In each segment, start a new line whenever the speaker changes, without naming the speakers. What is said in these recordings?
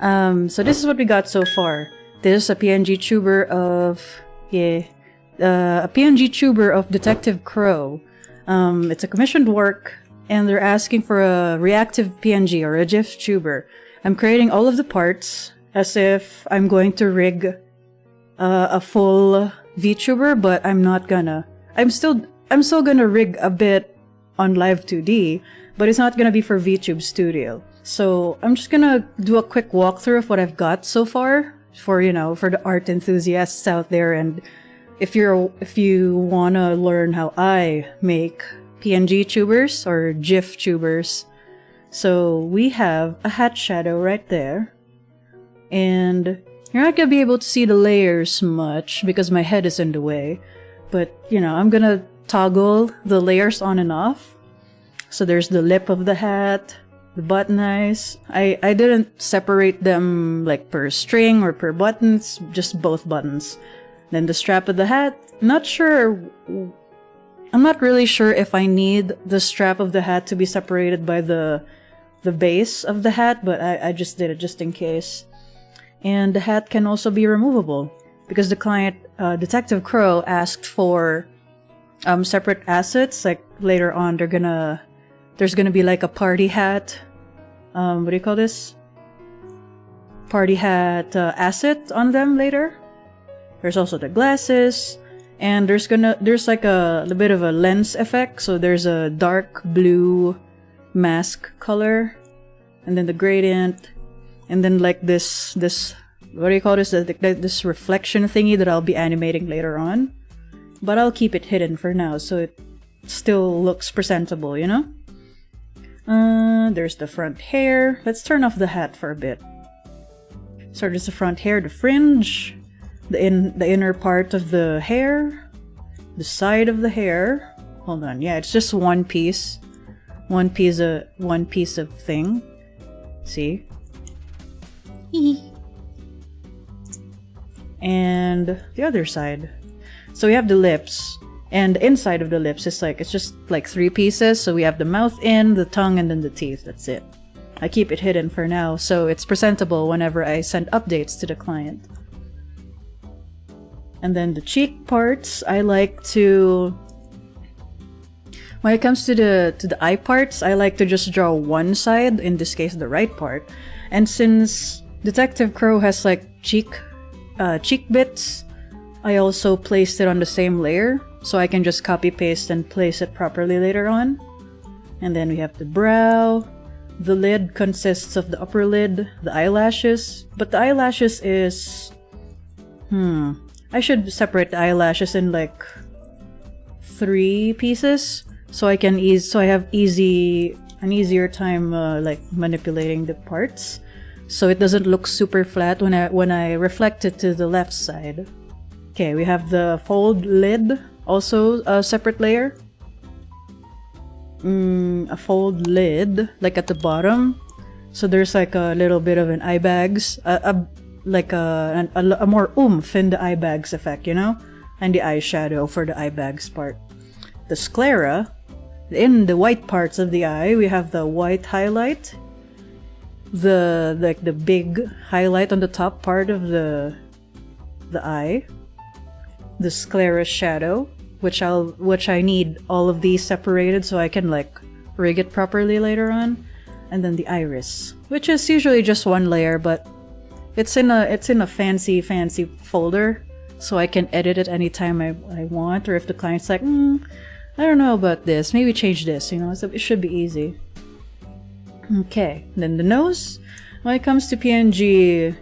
So this is what we got so far. This is a PNGtuber of a PNGtuber of DetectiveCrow. It's a commissioned work, and they're asking for a reactive PNG or a GIFtuber. I'm creating all of the parts as if I'm going to rig a full VTuber, but I'm not gonna. I'm still gonna rig a bit on Live 2D, but it's not gonna be for VTube Studio. So I'm just gonna do a quick walkthrough of what I've got so far for the art enthusiasts out there, and if you wanna learn how I make PNGtubers or GIFtubers. So we have a hat shadow right there, and you're not gonna be able to see the layers much because my head is in the way, but I'm gonna toggle the layers on and off. So there's the lip of the hat, the button eyes. I didn't separate them like per string or per buttons, just both buttons. Then the strap of the hat. I'm not really sure if I need the strap of the hat to be separated by the base of the hat, but I just did it just in case. And the hat can also be removable because the client, DetectiveCrow, asked for separate assets. Like later on, there's gonna be like a party hat. What do you call this? Party hat asset on them later. There's also the glasses, and there's like a little bit of a lens effect. So there's a dark blue mask color, and then the gradient, and then like this what do you call this? This reflection thingy that I'll be animating later on. But I'll keep it hidden for now, so it still looks presentable, There's the front hair. Let's turn off the hat for a bit. So there's the front hair, the fringe, the inner part of the hair, the side of the hair. Hold on, yeah, it's just one piece of thing. See? And the other side. So we have the lips, and the inside of the lips is it's just like 3 pieces. So we have the mouth in, the tongue, and then the teeth. That's it. I keep it hidden for now, so it's presentable whenever I send updates to the client. And then the cheek parts, I like to... When it comes to the eye parts, I like to just draw one side, in this case the right part. And since DetectiveCrow has like cheek bits, I also placed it on the same layer, so I can just copy paste and place it properly later on. And then we have the brow. The lid consists of the upper lid, the eyelashes, but the eyelashes is... I should separate the eyelashes in like 3 pieces, so I have an easier time like manipulating the parts, so it doesn't look super flat when I reflect it to the left side. Okay, we have the fold lid, also a separate layer. A fold lid, like at the bottom. So there's like a little bit of an eye bags, like a more oomph in the eye bags effect, and the eyeshadow for the eye bags part. The sclera, in the white parts of the eye, we have the white highlight, the big highlight on the top part of the eye, the sclera shadow, which I need all of these separated so I can like rig it properly later on, and then the iris, which is usually just one layer, but it's in a fancy folder, so I can edit it anytime I want, or if the client's like, I don't know about this, maybe change this, so it should be easy. Okay, then the nose. When it comes to PNG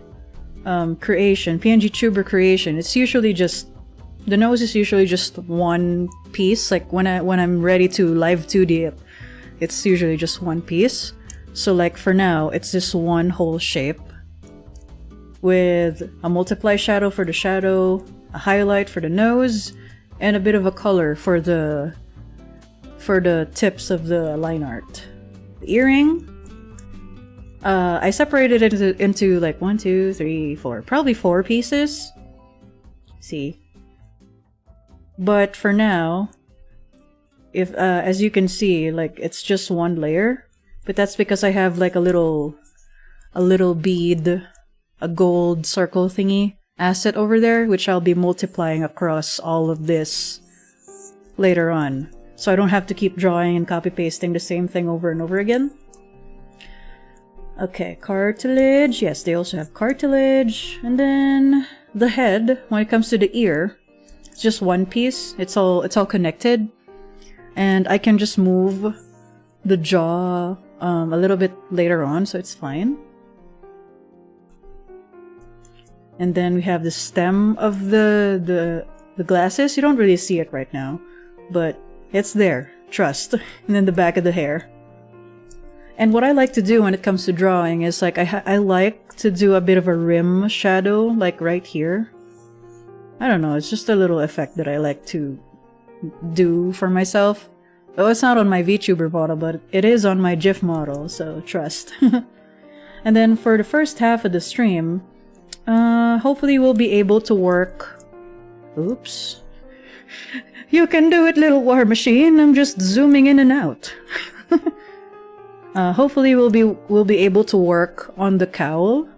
creation, PNGtuber creation, it's usually just the nose is usually just one piece. Like when I'm ready to live 2D it, it's usually just one piece. So like for now, it's just one whole shape with a multiply shadow for the shadow, a highlight for the nose, and a bit of a color for the tips of the line art. The earring, I separated it into like 1, 2, 3, 4, probably 4 pieces. See? But for now, if as you can see, like it's just one layer, but that's because I have like a little a little bead, a gold circle thingy asset over there, which I'll be multiplying across all of this later on. So I don't have to keep drawing and copy-pasting the same thing over and over again. Okay, cartilage. Yes, they also have cartilage. And then the head, when it comes to the ear, it's just one piece. It's all connected. And I can just move the jaw a little bit later on, so it's fine. And then we have the stem of the glasses. You don't really see it right now, but it's there. Trust. And then the back of the hair. And what I like to do when it comes to drawing is like I like to do a bit of a rim shadow, like right here. I don't know, it's just a little effect that I like to do for myself. Oh, it's not on my VTuber model, but it is on my GIF model, so trust. And then for the first half of the stream, hopefully we'll be able to work... Oops. You can do it, little war machine. I'm just zooming in and out. Hopefully we'll be able to work on the cowl,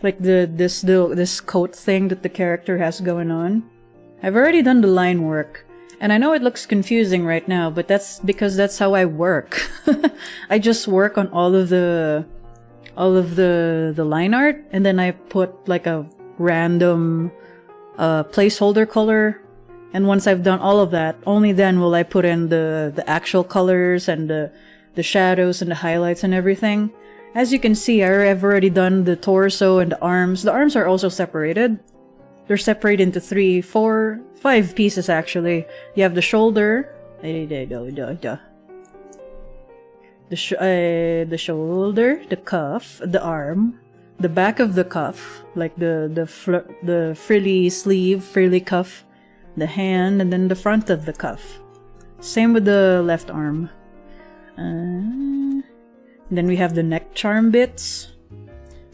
like this coat thing that the character has going on. I've already done the line work, and I know it looks confusing right now, but that's because that's how I work. I just work on all of the line art, and then I put like a random placeholder color. And once I've done all of that, only then will I put in the actual colors and the shadows and the highlights and everything. As you can see, I've already done the torso and the arms. The arms are also separated. They're separated into 3, 4, 5 pieces actually. You have the shoulder, the shoulder, the cuff, the arm, the back of the cuff, like the frilly sleeve, frilly cuff, the hand, and then the front of the cuff. Same with the left arm. Then we have the neck charm bits.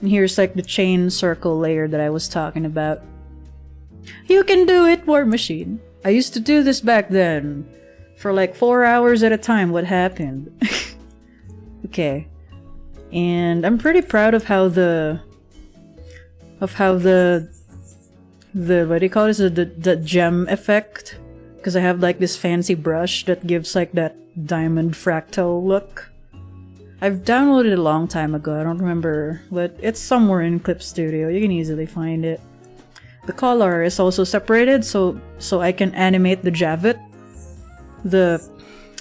And here's like the chain circle layer that I was talking about. You can do it, War Machine. I used to do this back then. For like 4 hours at a time. What happened? Okay. And I'm pretty proud of how the what do you call this? The gem effect. Because I have like this fancy brush that gives like that diamond fractal look. I've downloaded it a long time ago, I don't remember, but it's somewhere in Clip Studio, you can easily find it. The color is also separated, so I can animate the Javit.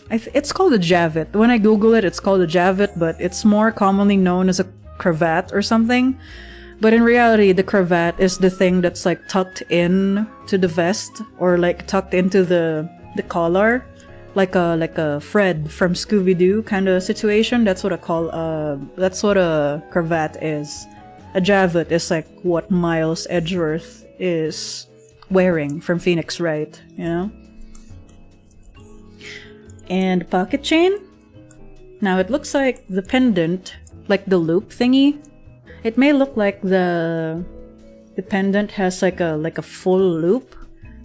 It's called a Javit. When I Google it, it's called a Javit, but it's more commonly known as a cravat or something. But in reality, the cravat is the thing that's like tucked in to the vest, or like tucked into the collar. Like a Fred from Scooby-Doo kind of situation. That's what that's what a cravat is. A Javit is like what Miles Edgeworth is wearing from Phoenix Wright, you know? And pocket chain. Now it looks like the pendant, like the loop thingy. It may look like the pendant has like a full loop.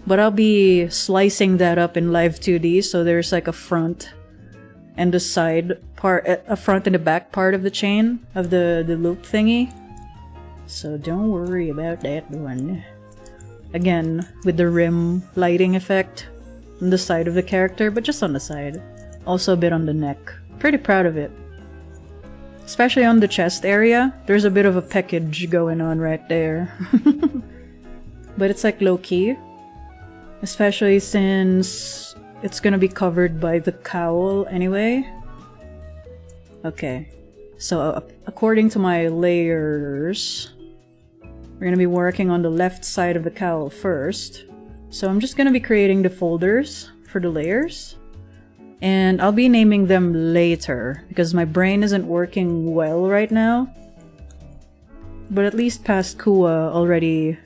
But I'll be slicing that up in Live 2D, so there's like a front and a side part, a front and a back part of the chain, of the loop thingy. So don't worry about that one. Again, with the rim lighting effect on the side of the character, but just on the side. Also a bit on the neck. Pretty proud of it. Especially on the chest area, there's a bit of a peckage going on right there. But it's like low-key. Especially since it's gonna be covered by the cowl anyway. Okay, so according to my layers, we're gonna be working on the left side of the cowl first. So I'm just gonna be creating the folders for the layers. And I'll be naming them later, because my brain isn't working well right now. But at least past Kuwa already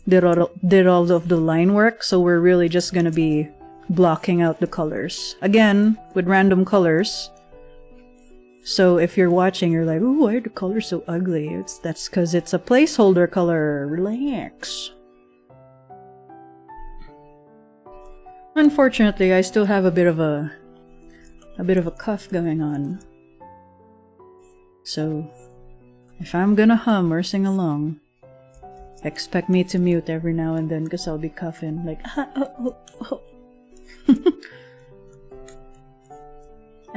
did all of the line work, so we're really just gonna be blocking out the colors. Again, with random colors. So if you're watching, you're like, ooh, why are the colors so ugly? That's because it's a placeholder color. Relax. Unfortunately, I still have a bit of a cuff going on. So If I'm gonna hum or sing along, expect me to mute every now and then because I'll be coughing like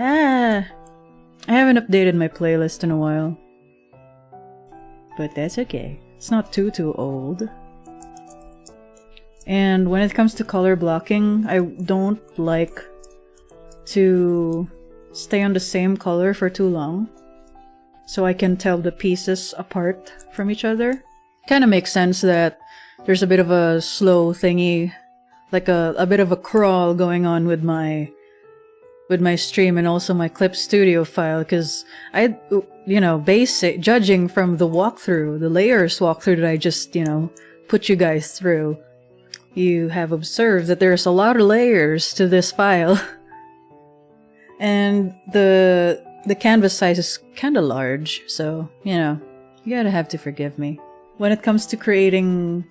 I haven't updated my playlist in a while. But that's okay. It's not too old. And when it comes to color blocking, I don't like to stay on the same color for too long, so I can tell the pieces apart from each other. Kind of makes sense that there's a bit of a slow thingy, like a bit of a crawl going on with my stream and also my Clip Studio file, because judging from the walkthrough, the layers walkthrough that I just, put you guys through, you have observed that there's a lot of layers to this file. And the canvas size is kinda large, so, you gotta have to forgive me. When it comes to creating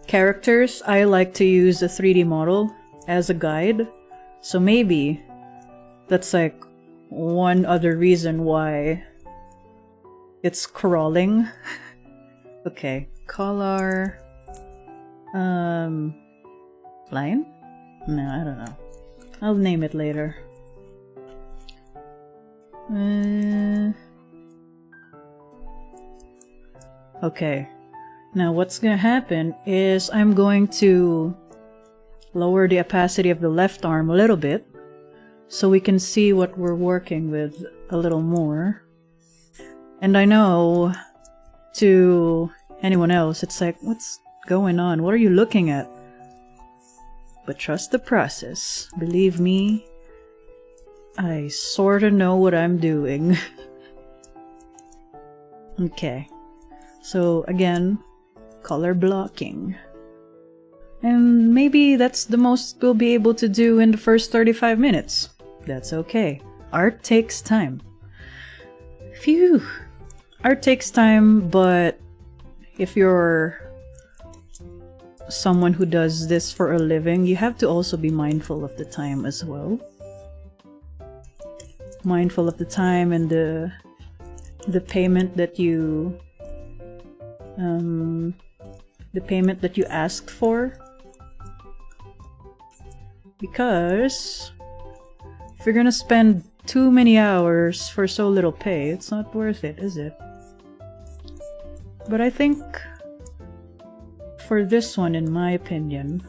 characters, I like to use a 3D model as a guide, so maybe that's like one other reason why it's crawling. Okay, color... line? No, I don't know. I'll name it later. Okay. Now what's gonna happen is I'm going to lower the opacity of the left arm a little bit so we can see what we're working with a little more. And I know to anyone else it's like, what's going on? What are you looking at? But trust the process. Believe me, I sorta know what I'm doing. Okay. So again, color blocking. And maybe that's the most we'll be able to do in the first 35 minutes. That's okay. Art takes time. Phew. Art takes time, but if you're someone who does this for a living, you have to also be mindful of the time as well. Mindful of the time and the payment that you asked for. Because if you're gonna spend too many hours for so little pay, it's not worth it, is it? But I think for this one, in my opinion,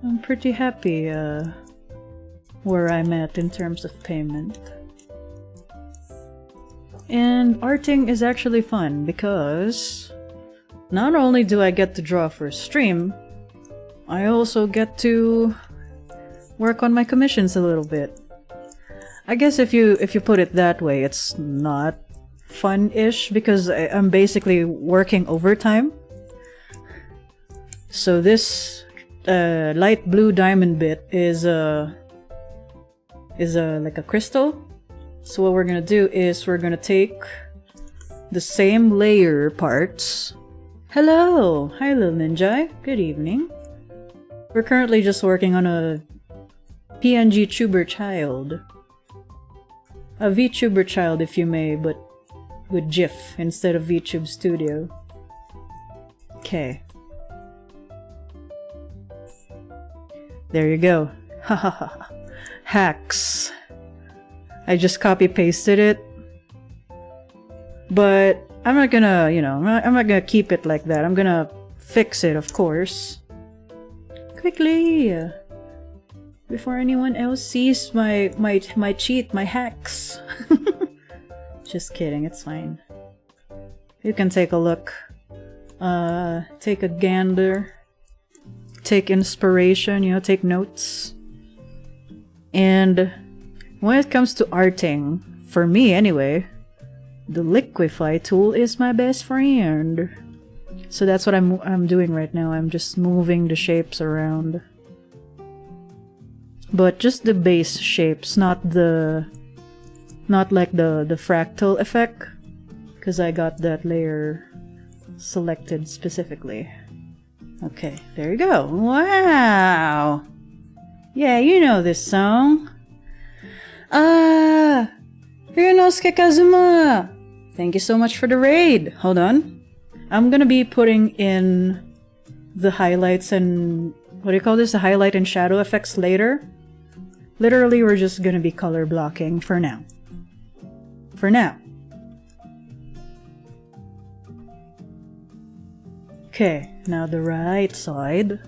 I'm pretty happy where I'm at in terms of payment. And arting is actually fun because not only do I get to draw for a stream, I also get to work on my commissions a little bit. I guess if you put it that way, it's not fun-ish because I'm basically working overtime. So this light blue diamond bit is like a crystal. So what we're gonna do is we're gonna take the same layer parts. Hello! Hi, little ninja. Good evening. We're currently just working on a PNGtuber child. A VTuber child, if you may, but with GIF instead of VTube Studio. Okay. There you go. Hahaha. Hacks. I just copy-pasted it. But I'm not gonna, I'm not gonna keep it like that. I'm gonna fix it, of course. Quickly! Before anyone else sees my cheat, my hacks. Just kidding, it's fine. You can take a look. Take a gander. Take inspiration, take notes. And when it comes to arting, for me anyway, the Liquify tool is my best friend. So that's what I'm doing right now. I'm just moving the shapes around. But just the base shapes, not like the fractal effect, because I got that layer selected specifically. Okay, there you go. Wow! Yeah, you know this song. Ryunosuke Kazuma! Thank you so much for the raid. Hold on. I'm gonna be putting in the highlights and what do you call this? The highlight and shadow effects later. Literally, we're just gonna be color blocking for now. For now. Okay, now the right side.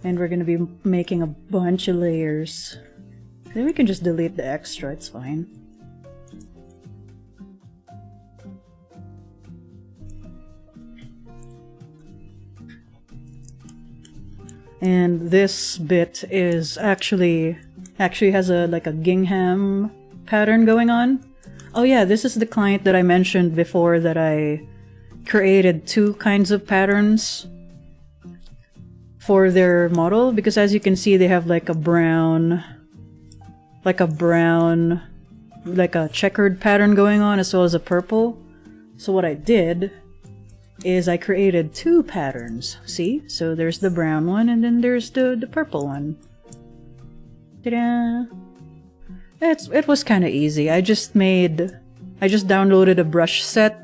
And we're gonna be making a bunch of layers. Then we can just delete the extra, it's fine. And this bit is actually has a like a gingham pattern going on. Oh yeah, this is the client that I mentioned before that I created 2 kinds of patterns for their model, because as you can see they have like a brown, like a checkered pattern going on as well as a purple. So what I did is I created 2 patterns. See? So there's the brown one and then there's the purple one. Ta-da! It was kind of easy. I just downloaded a brush set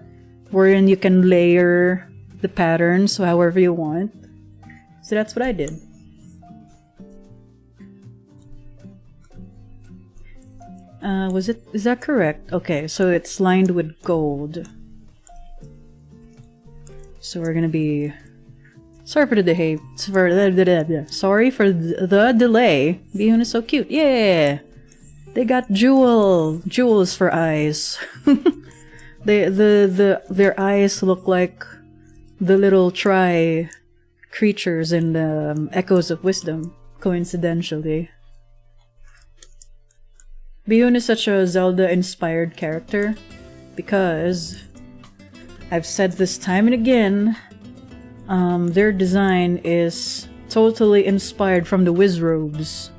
wherein you can layer the patterns however you want. So that's what I did. Is that correct? Okay, so it's lined with gold. So we're gonna be... Sorry for the delay. Sorry for the delay. Bihun is so cute. Yeah! They got jewels for eyes. Their eyes look like the little creatures in the Echoes of Wisdom, coincidentally. Bihun is such a Zelda-inspired character because I've said this time and again, their design is totally inspired from the Wizrobes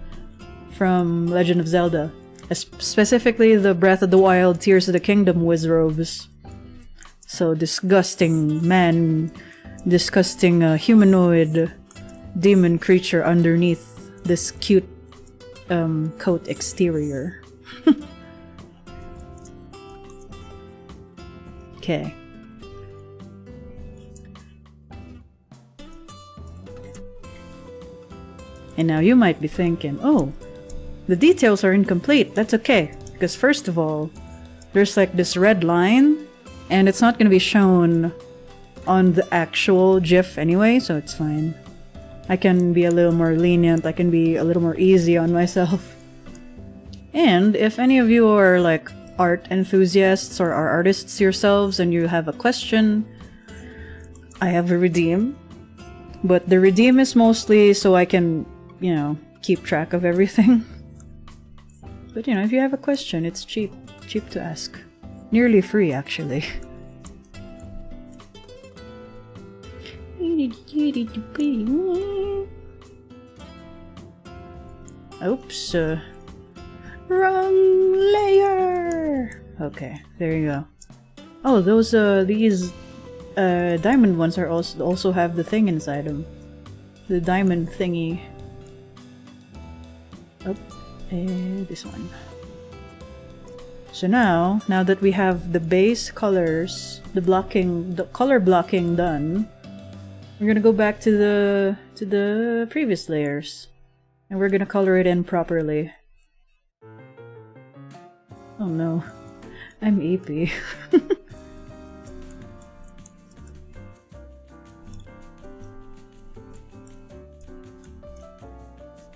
from Legend of Zelda, specifically the Breath of the Wild, Tears of the Kingdom Wizrobes. So disgusting humanoid demon creature underneath this cute coat exterior. Okay. And now you might be thinking, oh, the details are incomplete. That's okay. Because first of all, there's like this red line, and it's not going to be shown on the actual GIF anyway, so it's fine. I can be a little more lenient. I can be a little more easy on myself. And if any of you are like art enthusiasts or are artists yourselves and you have a question, I have a redeem. But the redeem is mostly so I can, you know, keep track of everything. But you know, if you have a question, it's cheap to ask. Nearly free, actually. Oops. Wrong layer! Okay, there you go. Oh, these diamond ones are also have the thing inside them. The diamond thingy. Oh, this one. So now that we have the base colors, the color blocking done, we're gonna go back to the previous layers, and we're gonna color it in properly. Oh no, I'm EP.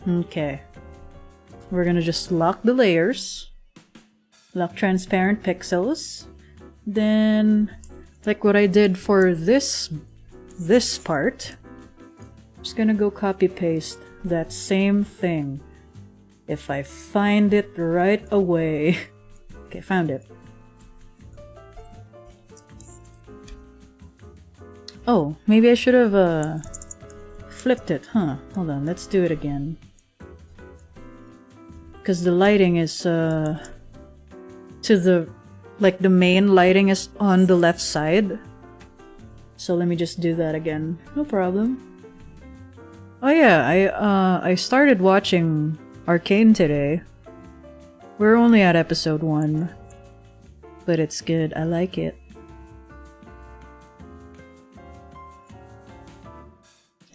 Okay. We're gonna just lock the layers. Lock transparent pixels. Then, like what I did for this part, I'm just gonna go copy paste that same thing. If I find it right away. Okay, found it. Oh, maybe I should have flipped it, huh? Hold on, let's do it again. Because the lighting is to the, like the main lighting is on the left side. So let me just do that again. No problem. Oh yeah, I started watching Arcane today. We're only at episode 1. But it's good. I like it.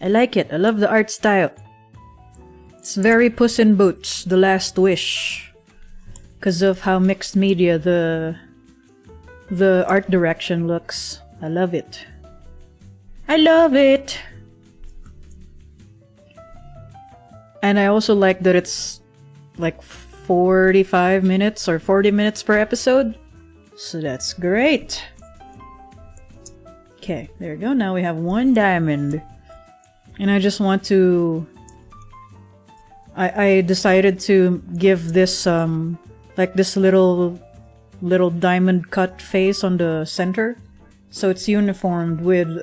I like it. I love the art style. It's very Puss in Boots, The Last Wish. Because of how mixed media the art direction looks. I love it. I love it! And I also like that it's like 45 minutes or 40 minutes per episode. So that's great. Okay, there we go. Now we have 1 diamond. And I just want to... I decided to give this, like this little diamond cut face on the center. So it's uniformed with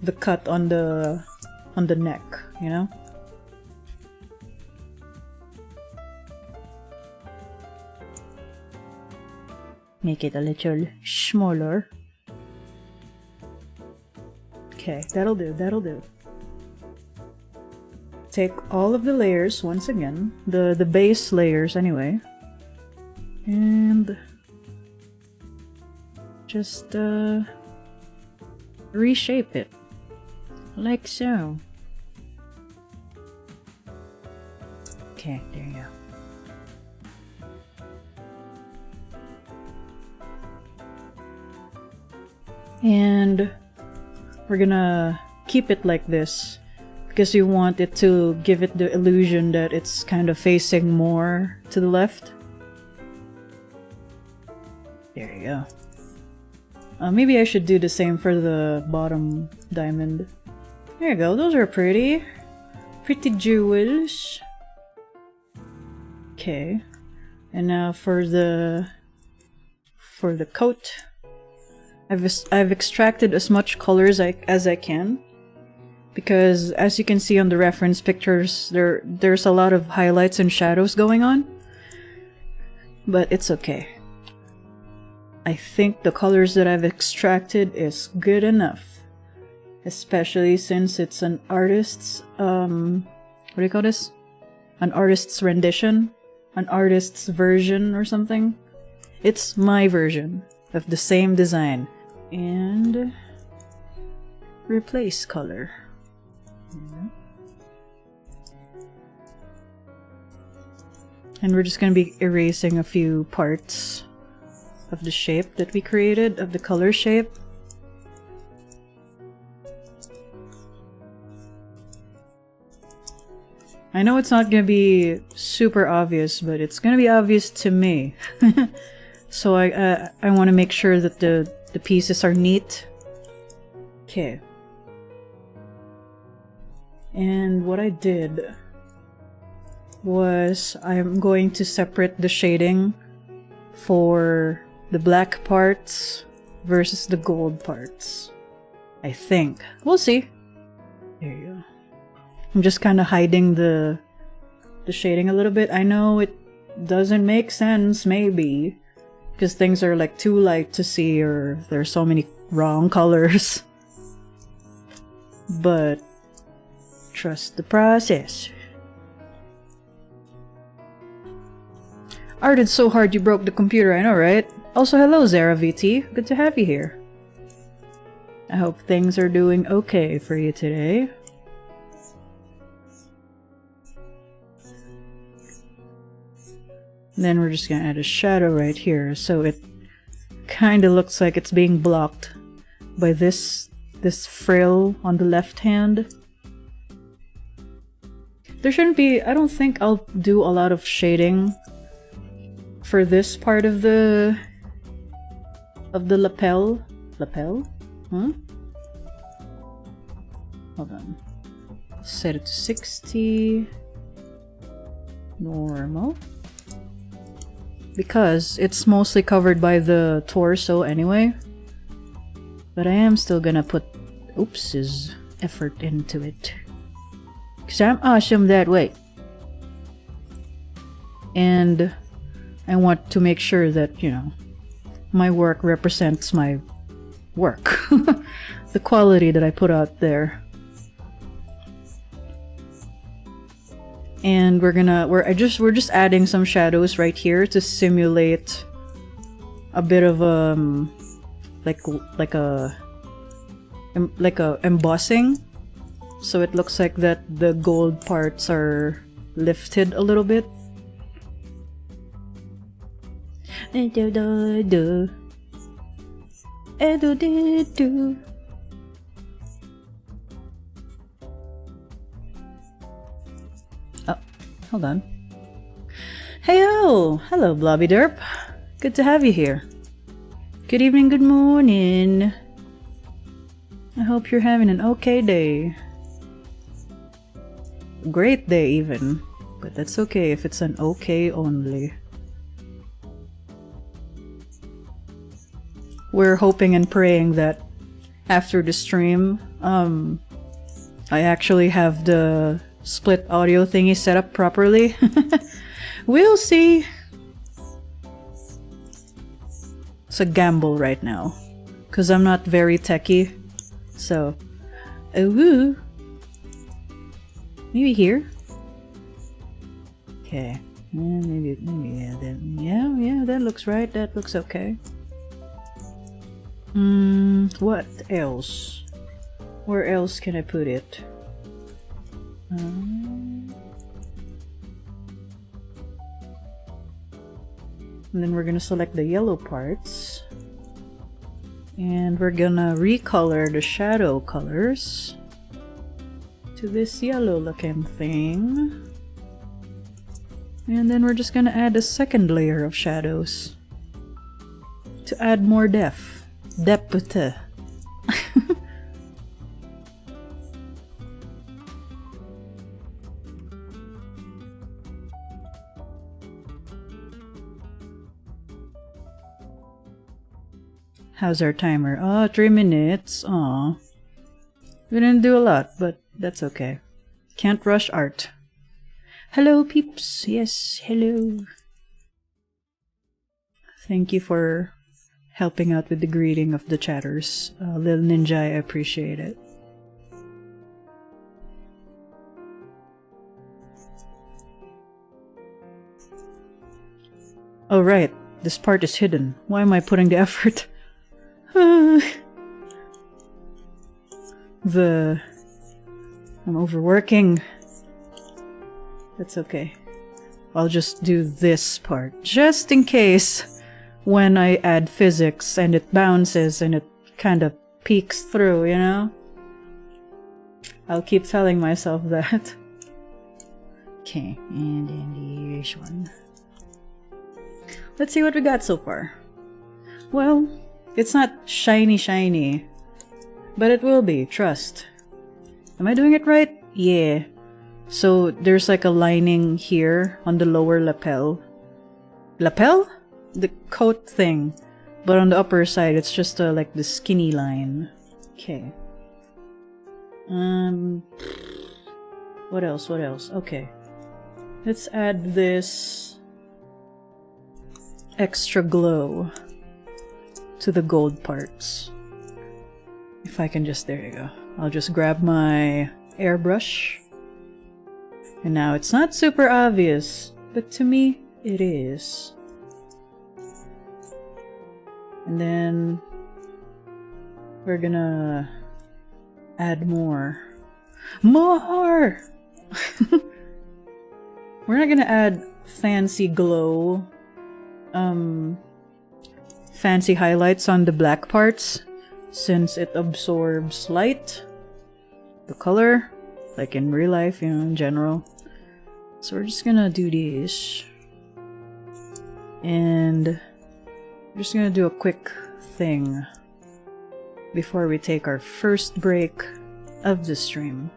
the cut on the neck, you know? Make it a little smaller. Okay, that'll do, that'll do. Take all of the layers once again, the base layers anyway, and just reshape it like so. Okay, there you go. And we're gonna keep it like this because you want it to give it the illusion that it's kind of facing more to the left. There you go. Maybe I should do the same for the bottom diamond. There you go, those are pretty. Pretty jewels. Okay. And now for the coat. I've extracted as much colors as I can, because as you can see on the reference pictures, there's a lot of highlights and shadows going on, but it's okay. I think the colors that I've extracted is good enough, especially since it's an artist's what do you call this? An artist's rendition, an artist's version or something. It's my version of the same design. And replace color. And we're just gonna be erasing a few parts of the shape that we created, of the color shape. I know it's not gonna be super obvious, but it's gonna be obvious to me. So I want to make sure that the pieces are neat. Okay. And what I did was I'm going to separate the shading for the black parts versus the gold parts. I think. We'll see. There you go. I'm just kind of hiding the shading a little bit. I know it doesn't make sense, maybe, because things are like too light to see, or there's so many wrong colors. But trust the process. Arted so hard you broke the computer, I know, right? Also, hello Zara VT, good to have you here. I hope things are doing okay for you today. And then we're just gonna add a shadow right here, so it kind of looks like it's being blocked by this frill on the left hand. There shouldn't be, I don't think I'll do a lot of shading for this part of the lapel. Lapel? Huh? Hold on. Set it to 60. Normal. Because it's mostly covered by the torso anyway. But I am still gonna put oopses effort into it. Because I'm awesome that way. And I want to make sure that, you know, my work represents my work. The quality that I put out there. And we're just adding some shadows right here to simulate a bit of like a embossing, so it looks like that the gold parts are lifted a little bit. Oh, hold on. Heyo! Hello, Blobby Derp. Good to have you here. Good evening, good morning. I hope you're having an okay day. Great day, even. But that's okay if it's an okay only. We're hoping and praying that after the stream, I actually have the split audio thingy set up properly. We'll see. It's a gamble right now, because I'm not very techie. So, ooh, maybe here. Okay, maybe yeah. Then yeah, that looks right. That looks okay. What else? Where else can I put it? And then we're gonna select the yellow parts. And we're gonna recolor the shadow colors to this yellow looking thing. And then we're just gonna add a second layer of shadows to add more depth. How's our timer? Oh, 3 minutes. Aw. We didn't do a lot, but that's okay. Can't rush art. Hello, peeps. Yes, hello. Thank you for helping out with the greeting of the chatters. Lil Ninja, I appreciate it. Oh, right. This part is hidden. Why am I putting the effort? I'm overworking. That's okay. I'll just do this part, just in case when I add physics and it bounces and it kind of peeks through, you know? I'll keep telling myself that. Okay, and then this one. Let's see what we got so far. Well, it's not shiny, but it will be, trust. Am I doing it right? Yeah. So there's like a lining here on the lower lapel. Lapel? The coat thing. But on the upper side, it's just like the skinny line. Okay. What else? Okay. Let's add this extra glow to the gold parts. If I can just, there you go. I'll just grab my airbrush. And now it's not super obvious, but to me, it is. And then we're gonna add more. More! We're not gonna add fancy glow, fancy highlights on the black parts, since it absorbs light, the color, like in real life, you know, in general. So we're just gonna do this. And we're just gonna do a quick thing before we take our first break of the stream.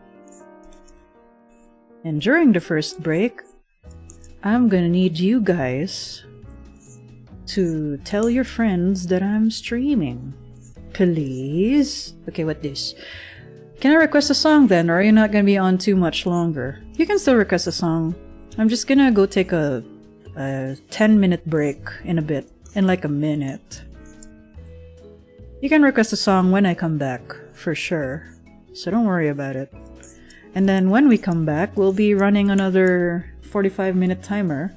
And during the first break, I'm gonna need you guys to tell your friends that I'm streaming. Please? Okay, what this? Can I request a song then, or are you not gonna be on too much longer? You can still request a song. I'm just gonna go take a 10-minute break in a bit. In like a minute. You can request a song when I come back, for sure. So don't worry about it. And then when we come back, we'll be running another 45-minute timer.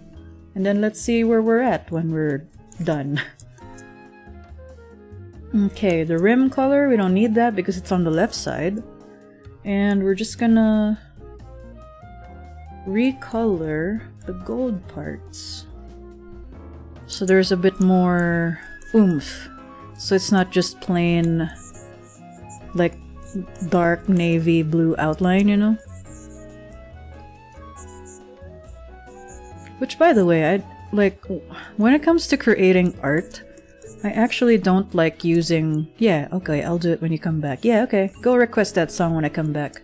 And then let's see where we're at when we're done. Okay, the rim color, we don't need that because it's on the left side. And we're just gonna recolor the gold parts. So there's a bit more oomph. So it's not just plain, like, dark navy blue outline, you know? Which, by the way, I like, when it comes to creating art, I actually don't like using... Yeah, okay, I'll do it when you come back. Yeah, okay, go request that song when I come back.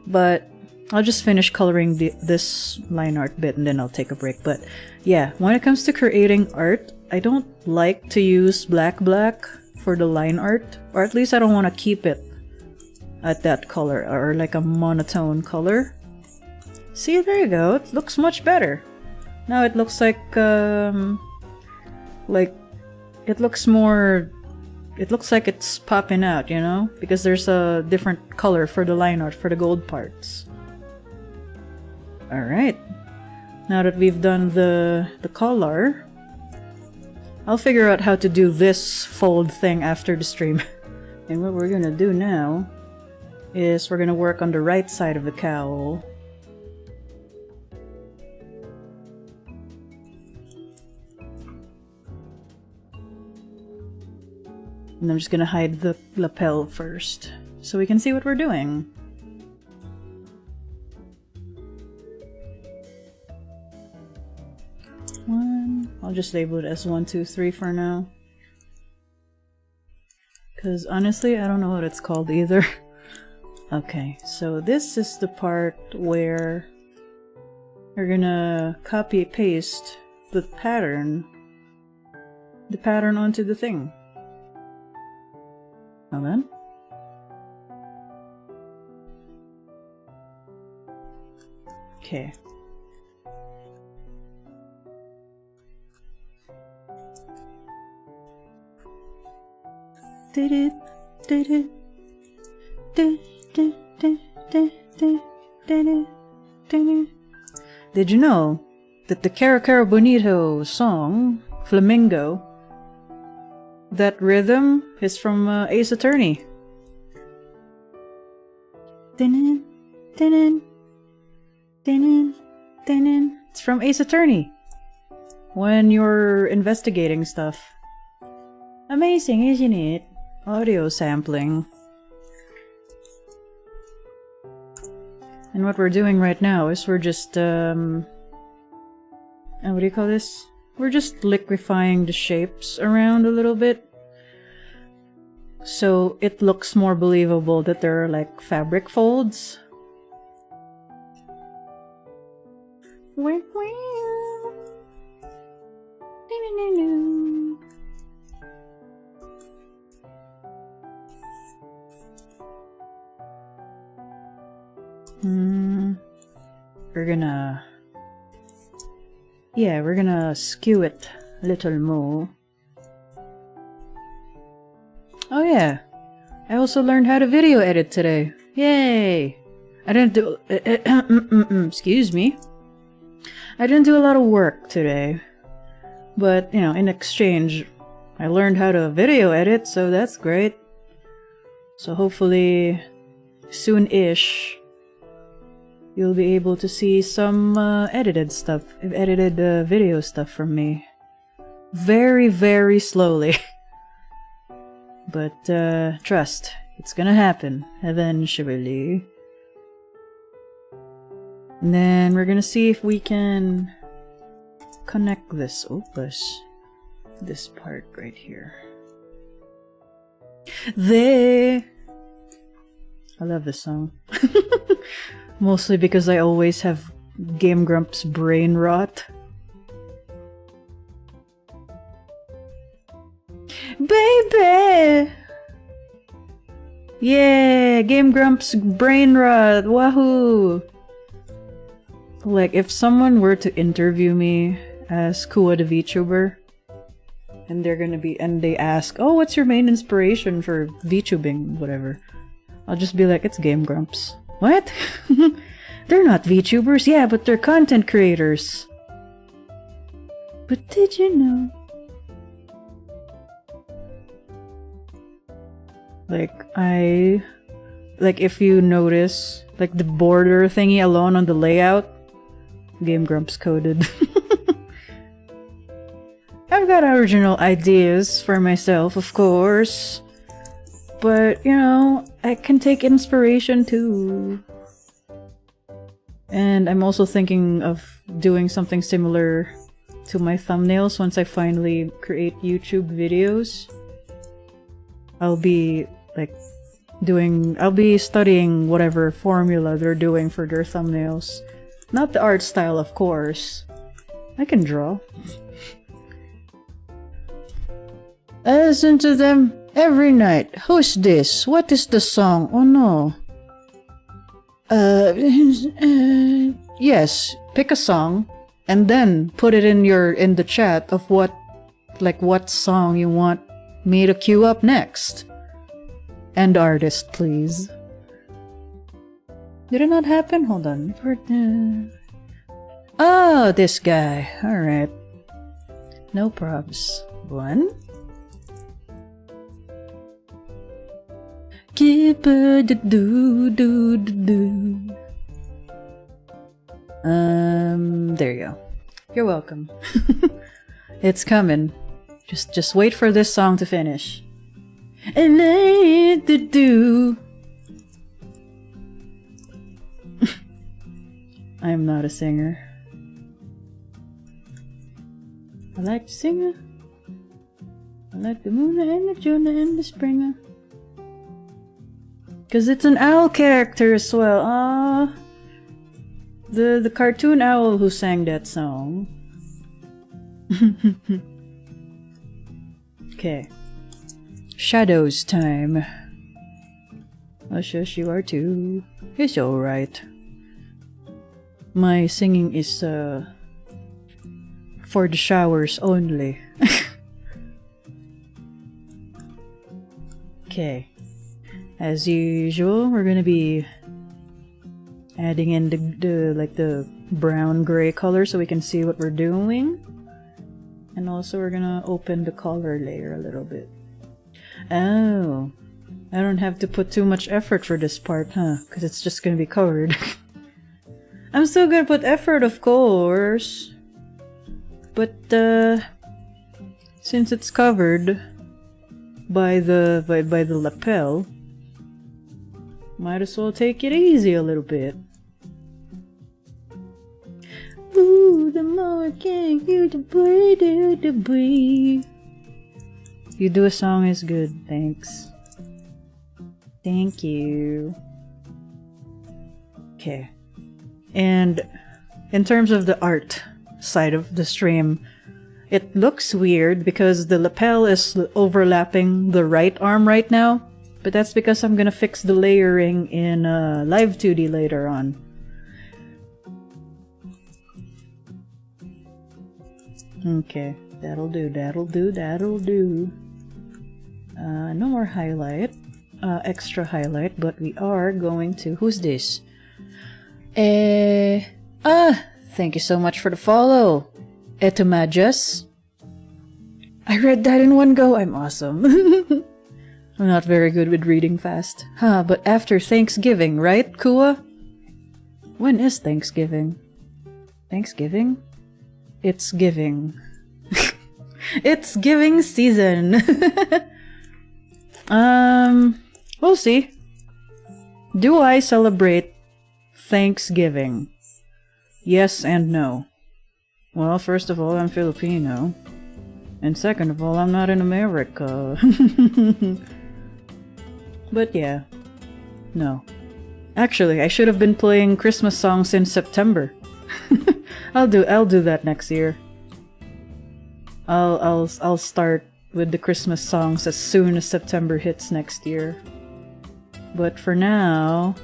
But I'll just finish coloring this line art bit and then I'll take a break. But yeah, when it comes to creating art, I don't like to use black for the line art. Or at least I don't want to keep it at that color, or like a monotone color. See, there you go, it looks much better. Now it looks like it looks more... It looks like it's popping out, you know? Because there's a different color for the line art, for the gold parts. Alright. Now that we've done the color, I'll figure out how to do this fold thing after the stream. And what we're gonna do now is we're gonna work on the right side of the cowl. And I'm just gonna hide the lapel first, so we can see what we're doing. I'll just label it as 1, 2, 3 for now. Because honestly, I don't know what it's called either. Okay, so this is the part where we're gonna copy-paste the pattern onto the thing. Hold on. Okay. Did you know that the Cara Cara Bonito song, Flamingo, that rhythm is from Ace Attorney? It's from Ace Attorney. When you're investigating stuff. Amazing, isn't it? Audio sampling. And what we're doing right now is we're just, what do you call this? We're just liquefying the shapes around a little bit. So it looks more believable that there are like fabric folds. We're gonna skew it a little more. Oh yeah, I also learned how to video edit today. Yay! I didn't do... excuse me. I didn't do a lot of work today. But, you know, in exchange, I learned how to video edit, so that's great. So hopefully, soon-ish, you'll be able to see some edited video stuff from me. Very, very slowly. But trust, it's gonna happen eventually. And then we're gonna see if we can connect this opus. This part right here. There! I love this song. Mostly because I always have Game Grumps brain rot. Baby! Yeah! Game Grumps brain rot! Wahoo! Like, if someone were to interview me as Kuwa the VTuber, and they ask, oh, what's your main inspiration for VTubing, whatever, I'll just be like, it's Game Grumps. What? They're not VTubers, yeah, but they're content creators. But did you know? Like if you notice, like the border thingy alone on the layout, Game Grumps coded. I've got original ideas for myself, of course. But, you know, I can take inspiration too. And I'm also thinking of doing something similar to my thumbnails once I finally create YouTube videos. I'll be studying whatever formula they're doing for their thumbnails. Not the art style, of course. I can draw. I listen to them every night. Who's this? What is the song? Oh no. Yes, pick a song and then put it in the chat of what song you want me to queue up next. And artist, please. Did it not happen? Hold on. Oh, this guy. Alright. No probs. One. There you go. You're welcome. It's coming. Just wait for this song to finish. And I do. I'm not a singer. I like the singer. I like the moon and the Jonah and the Springer. Cause it's an owl character as well. Ah, the cartoon owl who sang that song. Okay. Shadows time. Oh shush, you are too. It's alright. My singing is for the showers only. Okay. As usual, we're gonna be adding in the brown gray color so we can see what we're doing. And also we're gonna open the color layer a little bit. Oh, I don't have to put too much effort for this part, huh? Because it's just gonna be covered. I'm still gonna put effort, of course. But since it's covered by the lapel, might as well take it easy a little bit. Ooh, the more I can you to breathe, to breathe. You do a song is good, thanks. Thank you. Okay. And in terms of the art side of the stream, it looks weird because the lapel is overlapping the right arm right now. But that's because I'm gonna fix the layering in Live 2D later on. Okay, that'll do, that'll do, that'll do. No more highlight, extra highlight, but we are going to... Who's this? Thank you so much for the follow. Etumajas. I read that in one go, I'm awesome. I'm not very good with reading fast. Huh, but after Thanksgiving, right, Kuwa? When is Thanksgiving? Thanksgiving? It's giving. It's giving season. We'll see. Do I celebrate Thanksgiving? Yes and no. Well, first of all, I'm Filipino. And second of all, I'm not in America. But yeah, no. Actually, I should have been playing Christmas songs in September. I'll do that next year. I'll start with the Christmas songs as soon as September hits next year. But for now,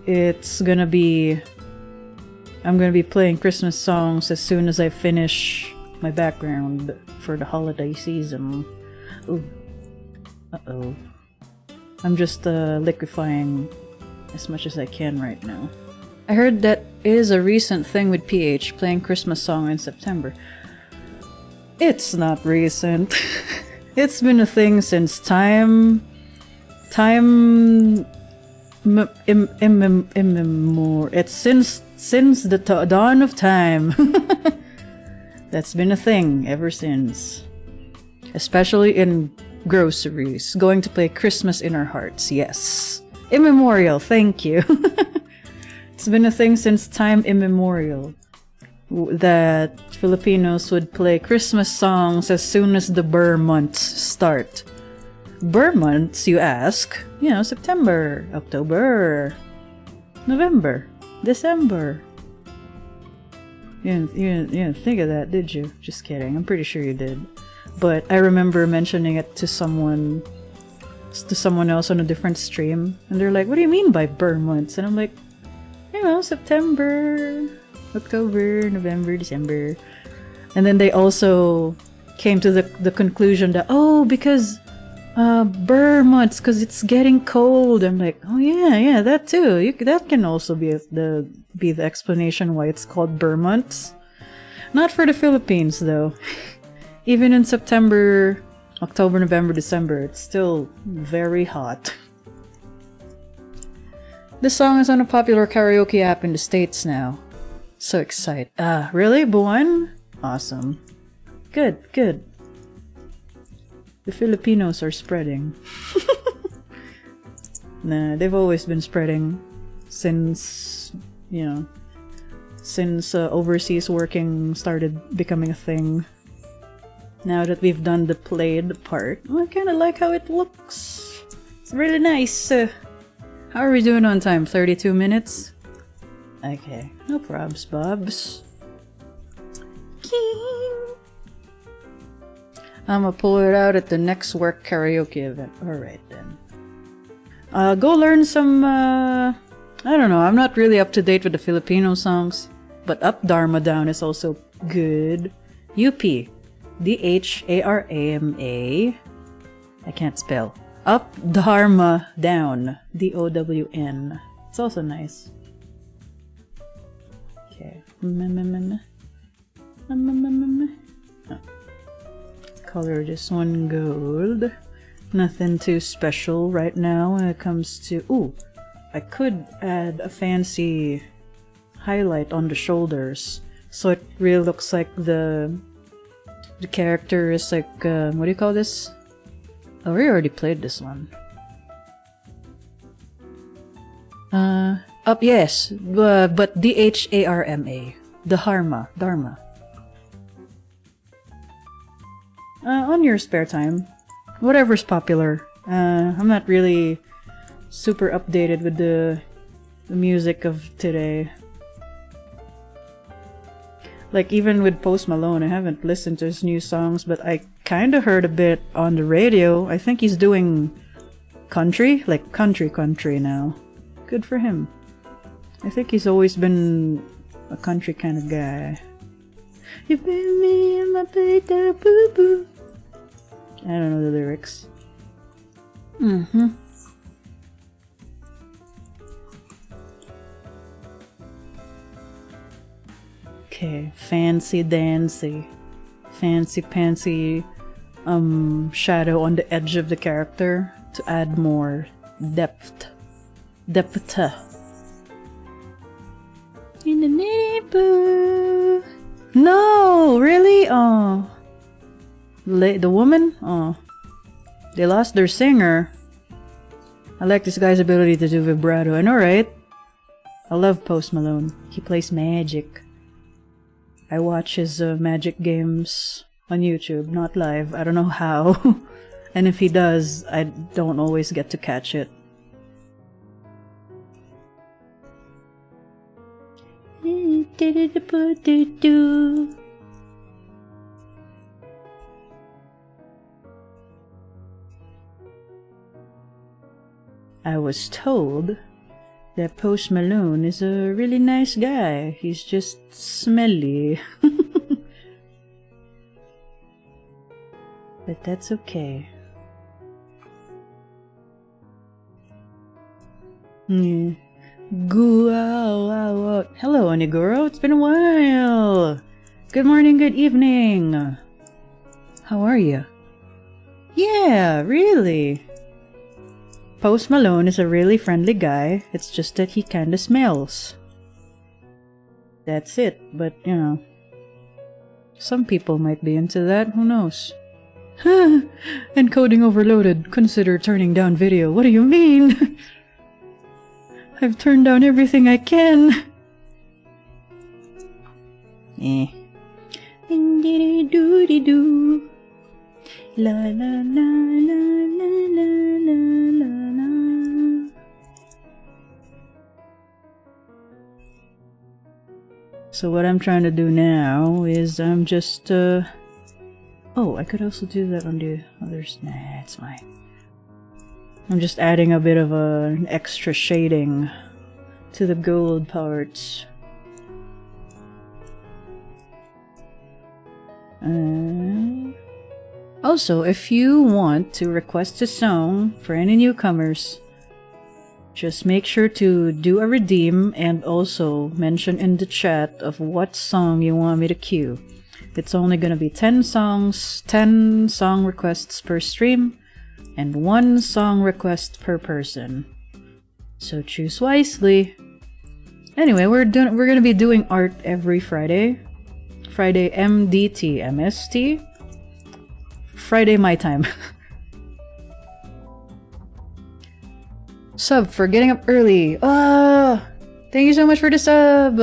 I'm gonna be playing Christmas songs as soon as I finish my background for the holiday season. Ooh. Uh-oh. I'm just liquefying as much as I can right now. I heard that is a recent thing with PH, playing Christmas song in September. It's not recent. It's been a thing since it's since the dawn of time. That's been a thing ever since. Especially in groceries. Going to play Christmas in our hearts, yes. Immemorial, thank you. It's been a thing since time immemorial that Filipinos would play Christmas songs as soon as the Burr months start. Burr months, you ask? You know, September, October, November, December. You didn't think of that, did you? Just kidding. I'm pretty sure you did. But I remember mentioning it to someone else on a different stream, and they're like, "What do you mean by Burr months?" And I'm like, you know, September, October, November, December. And then they also came to the conclusion that, oh, because Burr months, because it's getting cold. I'm like, oh yeah, that too. That can also be the explanation why it's called Burr months. Not for the Philippines though. Even in September, October, November, December, it's still very hot. This song is on a popular karaoke app in the States now. So excited. Really? Buwan? Awesome. Good. The Filipinos are spreading. Nah, they've always been spreading since, overseas working started becoming a thing. Now that we've done the played part, I kind of like how it looks. It's really nice. How are we doing on time? 32 minutes? Okay, no probs, Bobs. I'm gonna pull it out at the next work karaoke event. Alright then. Go learn some, I don't know, I'm not really up to date with the Filipino songs, but Up Dharma Down is also good. UP. DHARAMA. I can't spell. Up Dharma Down. DOWN. It's also nice. Okay. Oh. Color this one gold. Nothing too special right now when it comes to... Ooh, I could add a fancy highlight on the shoulders so it really looks like the character is like, what do you call this? Oh, we already played this one. Yes, but DHARMA. Dharma. On your spare time. Whatever's popular. I'm not really super updated with the music of today. Like, even with Post Malone, I haven't listened to his new songs, but I kinda heard a bit on the radio. I think he's doing country? Like, country now. Good for him. I think he's always been a country kind of guy. You been me in my baby boo-boo. I don't know the lyrics. Okay, fancy dancy. Fancy pantsy shadow on the edge of the character to add more depth. In the neighbor. No, really? Oh. The woman? Oh. They lost their singer. I like this guy's ability to do vibrato. I know, right? I love Post Malone. He plays magic. I watch his magic games on YouTube, not live. I don't know how. And if he does, I don't always get to catch it. I was told that Post Malone is a really nice guy. He's just smelly. But that's okay. Yeah. Kuwa. Hello, Oniguro. It's been a while. Good morning, good evening. How are you? Yeah, really. Post Malone is a really friendly guy. It's just that he kinda smells. That's it, but you know. Some people might be into that, who knows? Encoding overloaded. Consider turning down video. What do you mean? I've turned down everything I can. Eh. Doo-dee-doo-dee-doo. La la la la la la la la. So what I'm trying to do now is I'm just oh, I could also do that on the others. Nah, it's fine. I'm just adding a bit of an extra shading to the gold parts. Also, if you want to request a song for any newcomers, just make sure to do a redeem and also mention in the chat of what song you want me to cue. It's only gonna be 10 songs, 10 song requests per stream, and 1 song request per person. So choose wisely. Anyway, we're gonna be doing art every Friday. Friday MDT, MST. Friday my time. Sub for getting up early. Ah, thank you so much for the sub.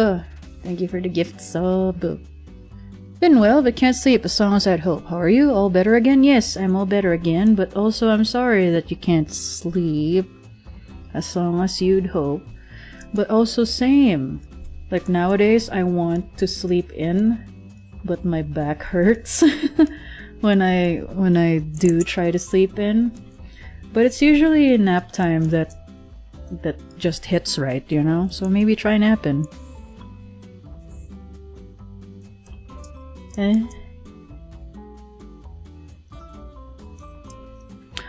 Thank you for the gift sub. Been well, but can't sleep as long as I'd hope. How are you? All better again? Yes, I'm all better again, but also I'm sorry that you can't sleep as long as you'd hope. But also same. Like nowadays, I want to sleep in, but my back hurts when I do try to sleep in. But it's usually nap time that just hits right, you know? So maybe try napping. Eh?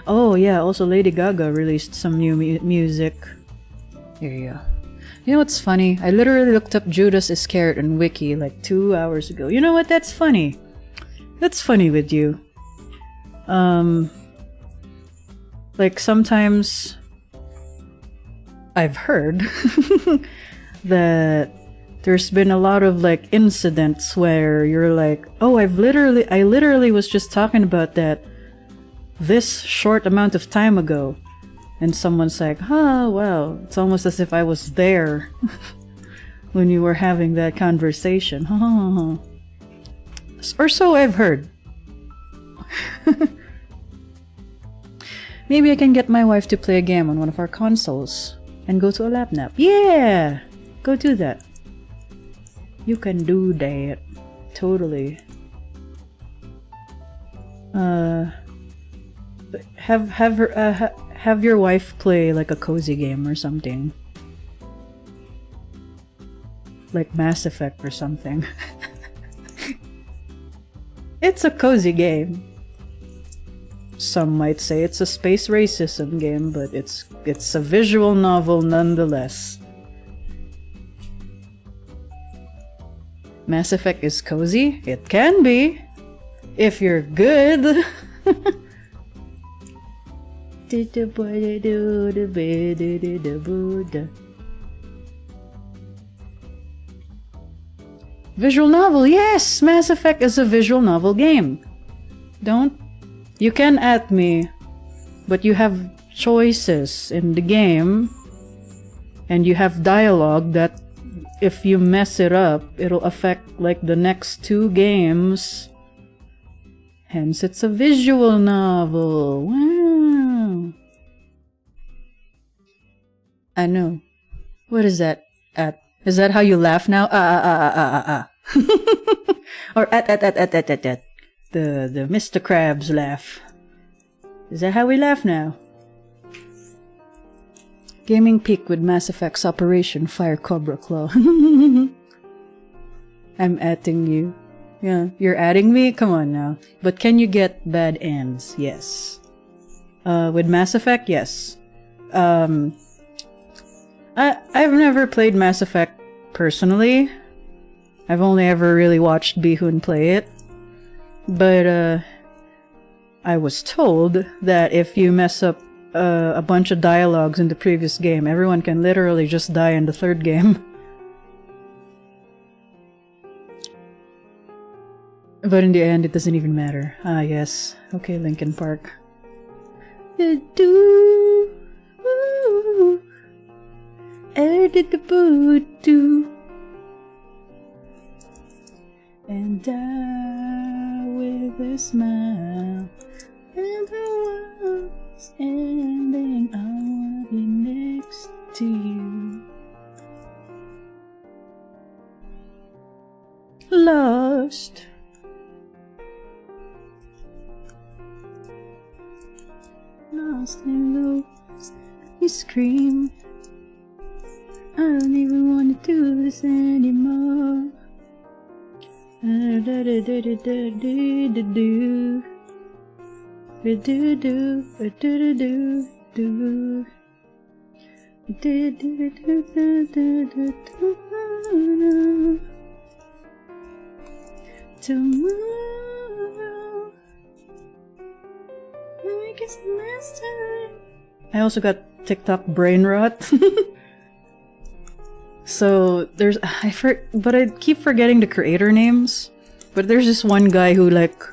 Oh yeah, also Lady Gaga released some new music. Here you go. You know what's funny? I literally looked up Judas Iscariot on Wiki like 2 hours ago. You know what? That's funny. That's funny with you. Like sometimes I've heard that there's been a lot of like incidents where you're like, oh, I literally was just talking about that this short amount of time ago. And someone's like, oh, wow, it's almost as if I was there when you were having that conversation. Or so I've heard. Maybe I can get my wife to play a game on one of our consoles and go to a lap nap. Yeah! Go do that. You can do that. Totally. Have your wife play like a cozy game or something. Like Mass Effect or something. It's a cozy game. Some might say it's a space racism game, but it's a visual novel nonetheless. Mass Effect is cozy? It can be! If you're good! Visual novel, yes! Mass Effect is a visual novel game. You can at me, but you have choices in the game, and you have dialogue that if you mess it up, it'll affect like the next 2 games. Hence, it's a visual novel. Wow. I know. What is that? Is that how you laugh now? Or at. The Mr. Krabs laugh. Is that how we laugh now? Gaming peak with Mass Effect's Operation Fire Cobra Claw. I'm adding you. Yeah, you're adding me? Come on now. But can you get bad ends? Yes. With Mass Effect, yes. I've never played Mass Effect personally. I've only ever really watched Bihun play it. But I was told that if you mess up a bunch of dialogues in the previous game, everyone can literally just die in the third game. But in the end, it doesn't even matter. Ah, yes. Okay, Linkin Park. Do did the boo do, and die with a smile. And the world's ending, I wanna be next to you. Lost. Lost and lost, you scream. I don't even want to do this anymore. Tomorrow, I guess last time. I also got TikTok brain rot. So there's but I keep forgetting the creator names. But there's this one guy who like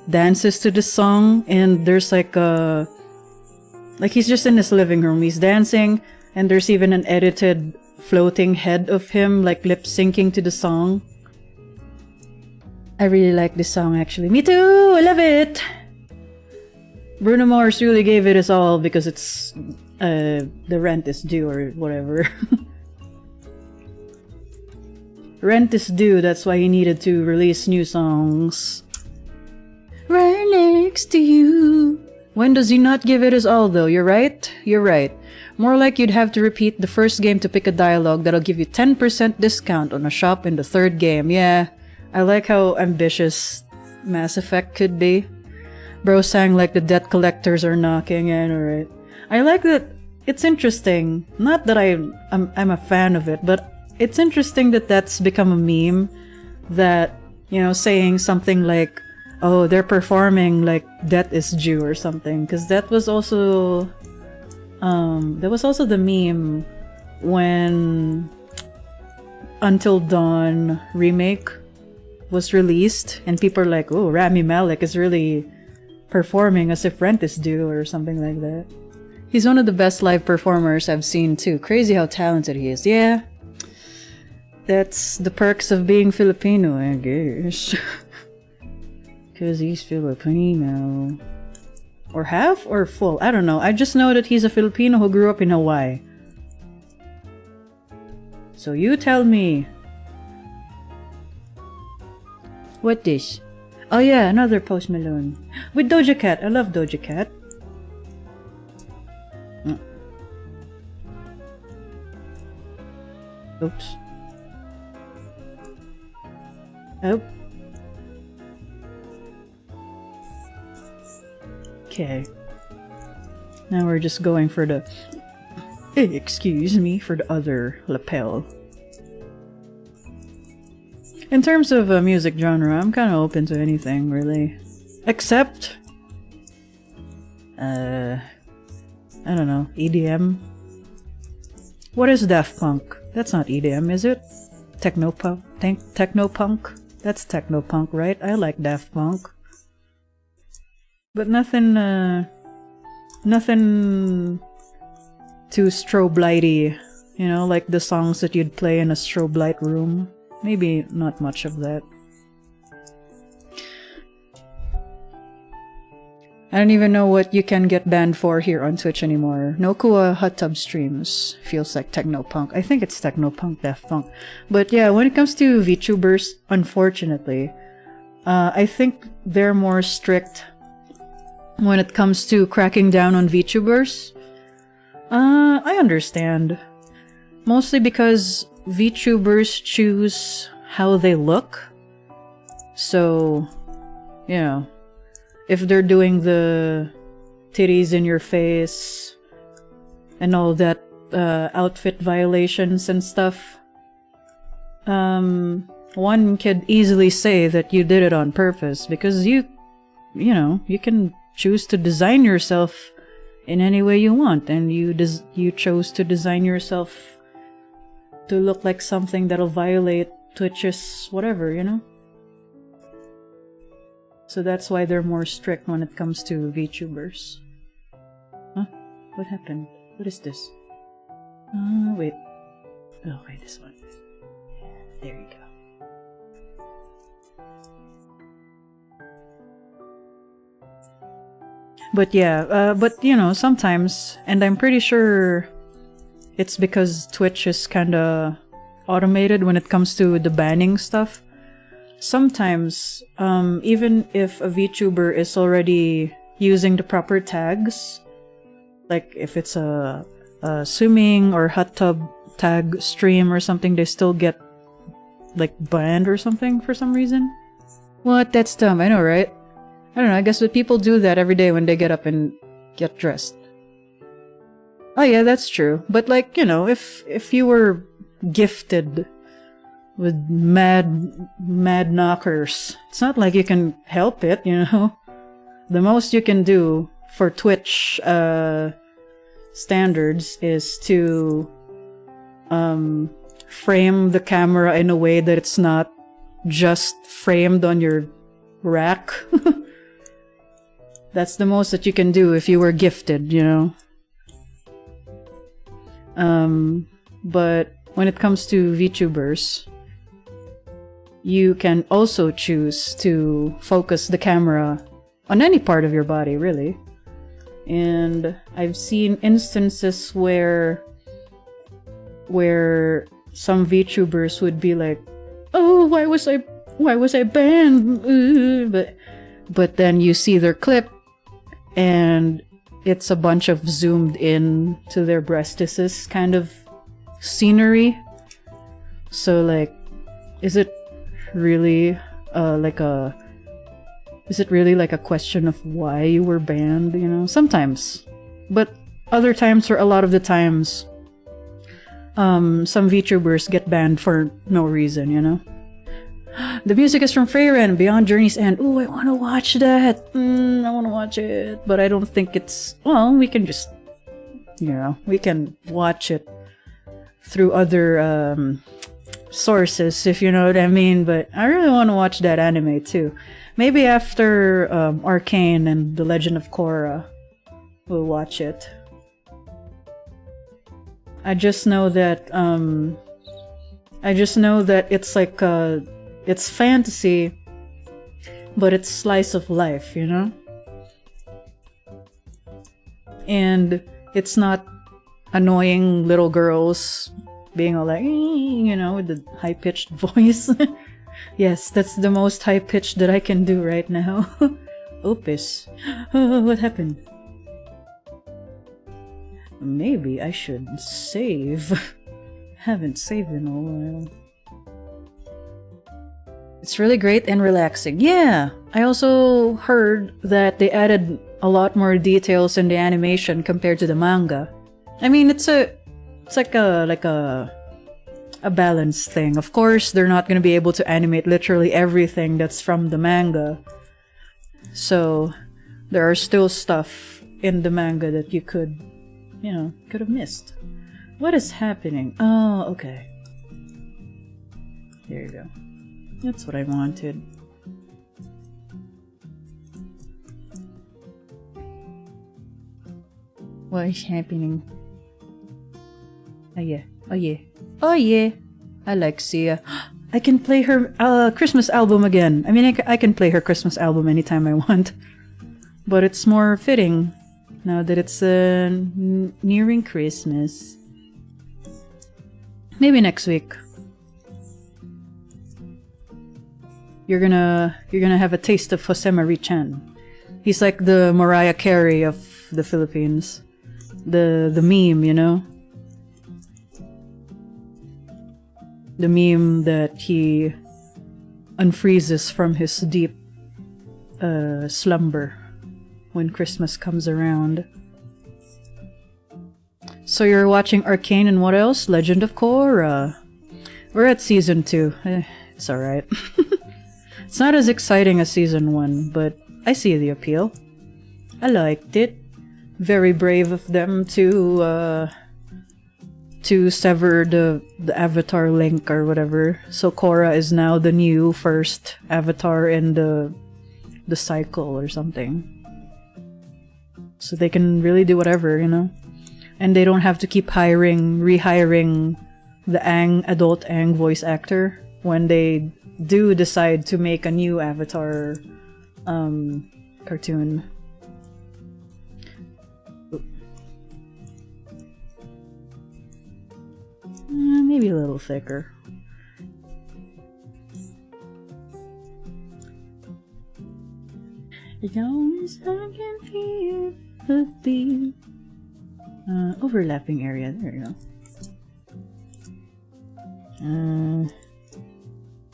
dances to this song, and there's like he's just in his living room, he's dancing, and there's even an edited floating head of him like lip syncing to the song. I really like this song actually. Me too! I love it! Bruno Mars really gave it his all because it's the rent is due or whatever. Rent is due, that's why he needed to release new songs. Right next to you. When does he not give it his all though? You're right? You're right. More like you'd have to repeat the first game to pick a dialogue that'll give you 10% discount on a shop in the third game. Yeah, I like how ambitious Mass Effect could be. Bro sang like the debt collectors are knocking. Yeah, alright. I like that. It's interesting. Not that I'm a fan of it, but it's interesting that that's become a meme. That, you know, saying something like, oh, they're performing like debt is due or something. Because that was also the meme when Until Dawn remake was released, and people are like, oh, Rami Malek is really performing as if rent is due or something like that. He's one of the best live performers I've seen too. Crazy how talented he is. Yeah, that's the perks of being Filipino, I guess. Because he's Filipino. Or half or full, I don't know. I just know that he's a Filipino who grew up in Hawaii. So you tell me. What dish? Oh yeah, another Post Malone. With Doja Cat. I love Doja Cat. Oops. Oh. Okay. Now we're just going for the... excuse me, for the other lapel. In terms of music genre, I'm kind of open to anything, really. Except... I don't know, EDM? What is Daft Punk? That's not EDM, is it? Technopunk? Technopunk? That's Technopunk, right? I like Daft Punk. But nothing, nothing too strobe lighty, you know, like the songs that you'd play in a strobe light room. Maybe not much of that. I don't even know what you can get banned for here on Twitch anymore. No Kuwa hot tub streams. Feels like Technopunk. I think it's Technopunk, Daft Punk. But yeah, when it comes to VTubers, unfortunately, I think they're more strict when it comes to cracking down on VTubers. I understand. Mostly because VTubers choose how they look. So, you know, if they're doing the titties in your face and all that outfit violations and stuff, one could easily say that you did it on purpose, because you know, you can choose to design yourself in any way you want, and you chose to design yourself to look like something that'll violate Twitch's whatever, you know? So that's why they're more strict when it comes to VTubers. Huh? What happened? What is this? Wait. Oh, wait, this one. There you go. But yeah, but you know, sometimes, and I'm pretty sure it's because Twitch is kinda automated when it comes to the banning stuff. Sometimes, even if a VTuber is already using the proper tags, like if it's a swimming or hot tub tag stream or something, they still get like banned or something for some reason. What? That's dumb, I know, right? I don't know, I guess that people do that every day when they get up and get dressed. Oh yeah, that's true. But like, you know, if you were gifted with mad knockers, it's not like you can help it, you know? The most you can do for Twitch standards is to frame the camera in a way that it's not just framed on your rack. That's the most that you can do if you were gifted, you know? But when it comes to VTubers, you can also choose to focus the camera on any part of your body, really. And I've seen instances where some VTubers would be like, "Oh, why was I banned?" But then you see their clip, and it's a bunch of zoomed in to their breastises kind of scenery. So like, is it really like a question of why you were banned, you know? Sometimes. But other times, or a lot of the times, some VTubers get banned for no reason, you know? The music is from Freyren, Beyond Journey's End. Ooh, I want to watch that. I want to watch it. But I don't think it's... Well, we can just... You know, we can watch it through other sources, if you know what I mean. But I really want to watch that anime, too. Maybe after Arcane and The Legend of Korra, we'll watch it. I just know that... it's like... it's fantasy, but it's slice of life, you know? And it's not annoying little girls being all like, you know, with the high-pitched voice. Yes, that's the most high-pitched that I can do right now. Opus. Oh, what happened? Maybe I should save. Haven't saved in a while. It's really great and relaxing. Yeah, I also heard that they added a lot more details in the animation compared to the manga. I mean, it's like a balanced thing. Of course, they're not going to be able to animate literally everything that's from the manga. So, there are still stuff in the manga that you could, you know, could have missed. What is happening? Oh, okay. There you go. That's what I wanted. What is happening? Oh yeah. Oh yeah. Oh yeah. Alexia. I can play her Christmas album again. I mean, I can play her Christmas album anytime I want. But it's more fitting now that it's nearing Christmas. Maybe next week. You're gonna have a taste of Jose Marie Chan. He's like the Mariah Carey of the Philippines. The meme, you know? The meme that he unfreezes from his deep slumber when Christmas comes around. So you're watching Arcane and what else? Legend of Korra. We're at season 2. It's alright. It's not as exciting as season 1, but I see the appeal. I liked it. Very brave of them to sever the avatar link or whatever. So Korra is now the new first avatar in the cycle or something. So they can really do whatever, you know? And they don't have to keep rehiring the adult Aang voice actor when they do decide to make a new Avatar cartoon. Maybe a little thicker. As long as I can feel the beat. Overlapping area, there you go.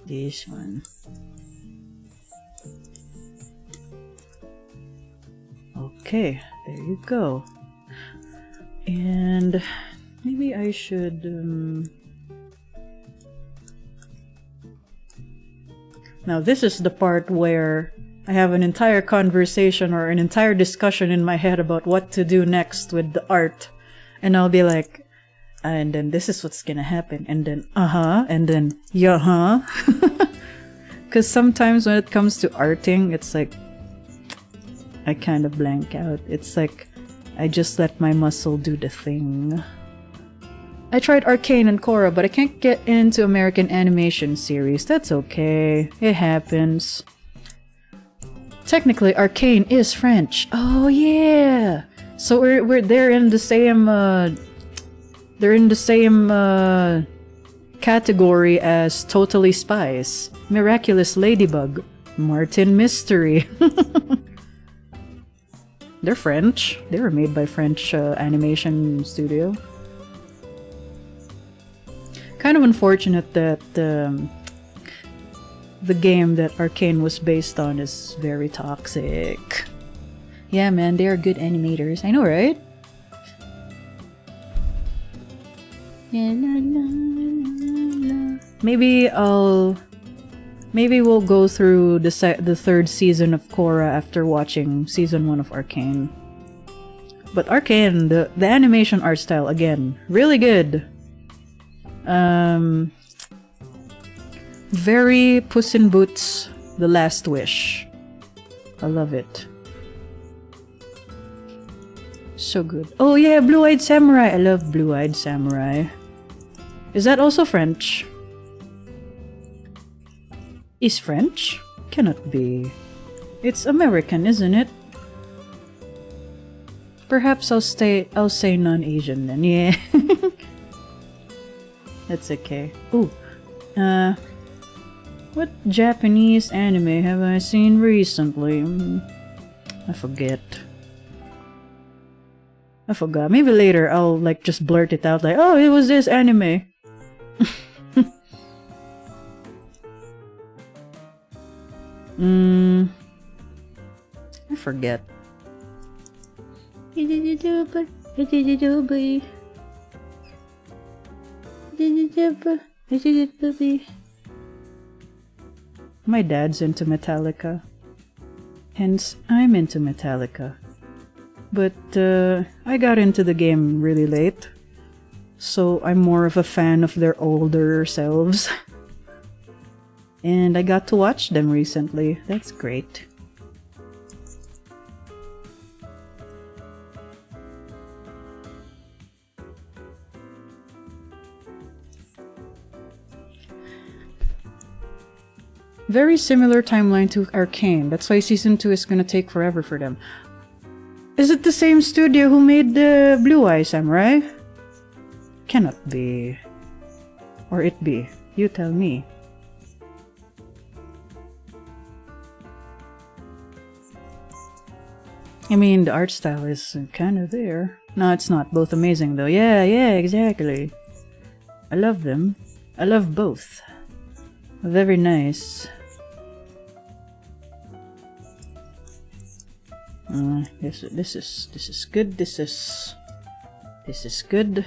This one. Okay, there you go. And maybe I should now this is the part where I have an entire conversation or an entire discussion in my head about what to do next with the art. And I'll be like, and then this is what's gonna happen. And then, and then, yeah, Because sometimes when it comes to arting, it's like, I kind of blank out. It's like, I just let my muscle do the thing. I tried Arcane and Korra, but I can't get into American animation series. That's okay. It happens. Technically, Arcane is French. Oh yeah. So they're in the same category as Totally Spies, Miraculous Ladybug, Martin Mystery. They're French. They were made by French animation studio. Kind of unfortunate that the game that Arcane was based on is very toxic. Yeah, man, they are good animators. I know, right? Maybe we'll go through the third season of Korra after watching season 1 of Arcane. But Arcane, the animation art style, again, really good. Very Puss in Boots, The Last Wish. I love it. So good. Oh yeah, Blue-Eyed Samurai. I love Blue-Eyed Samurai. Is that also French? Is French? Cannot be. It's American, isn't it? Perhaps I'll say non-Asian then. Yeah. That's okay. Ooh. What Japanese anime have I seen recently? I forget. I forgot. Maybe later I'll like just blurt it out like, oh, it was this anime. I forget. My dad's into Metallica. Hence, I'm into Metallica. But I got into the game really late. So I'm more of a fan of their older selves. And I got to watch them recently. That's great. Very similar timeline to Arcane. That's why season 2 is gonna take forever for them. Is it the same studio who made the Blue-Eye Samurai? Cannot be. Or it be. You tell me. I mean, the art style is kind of there. No, it's not. Both amazing though. Yeah, exactly. I love them. I love both. Very nice. This is good. This This is good.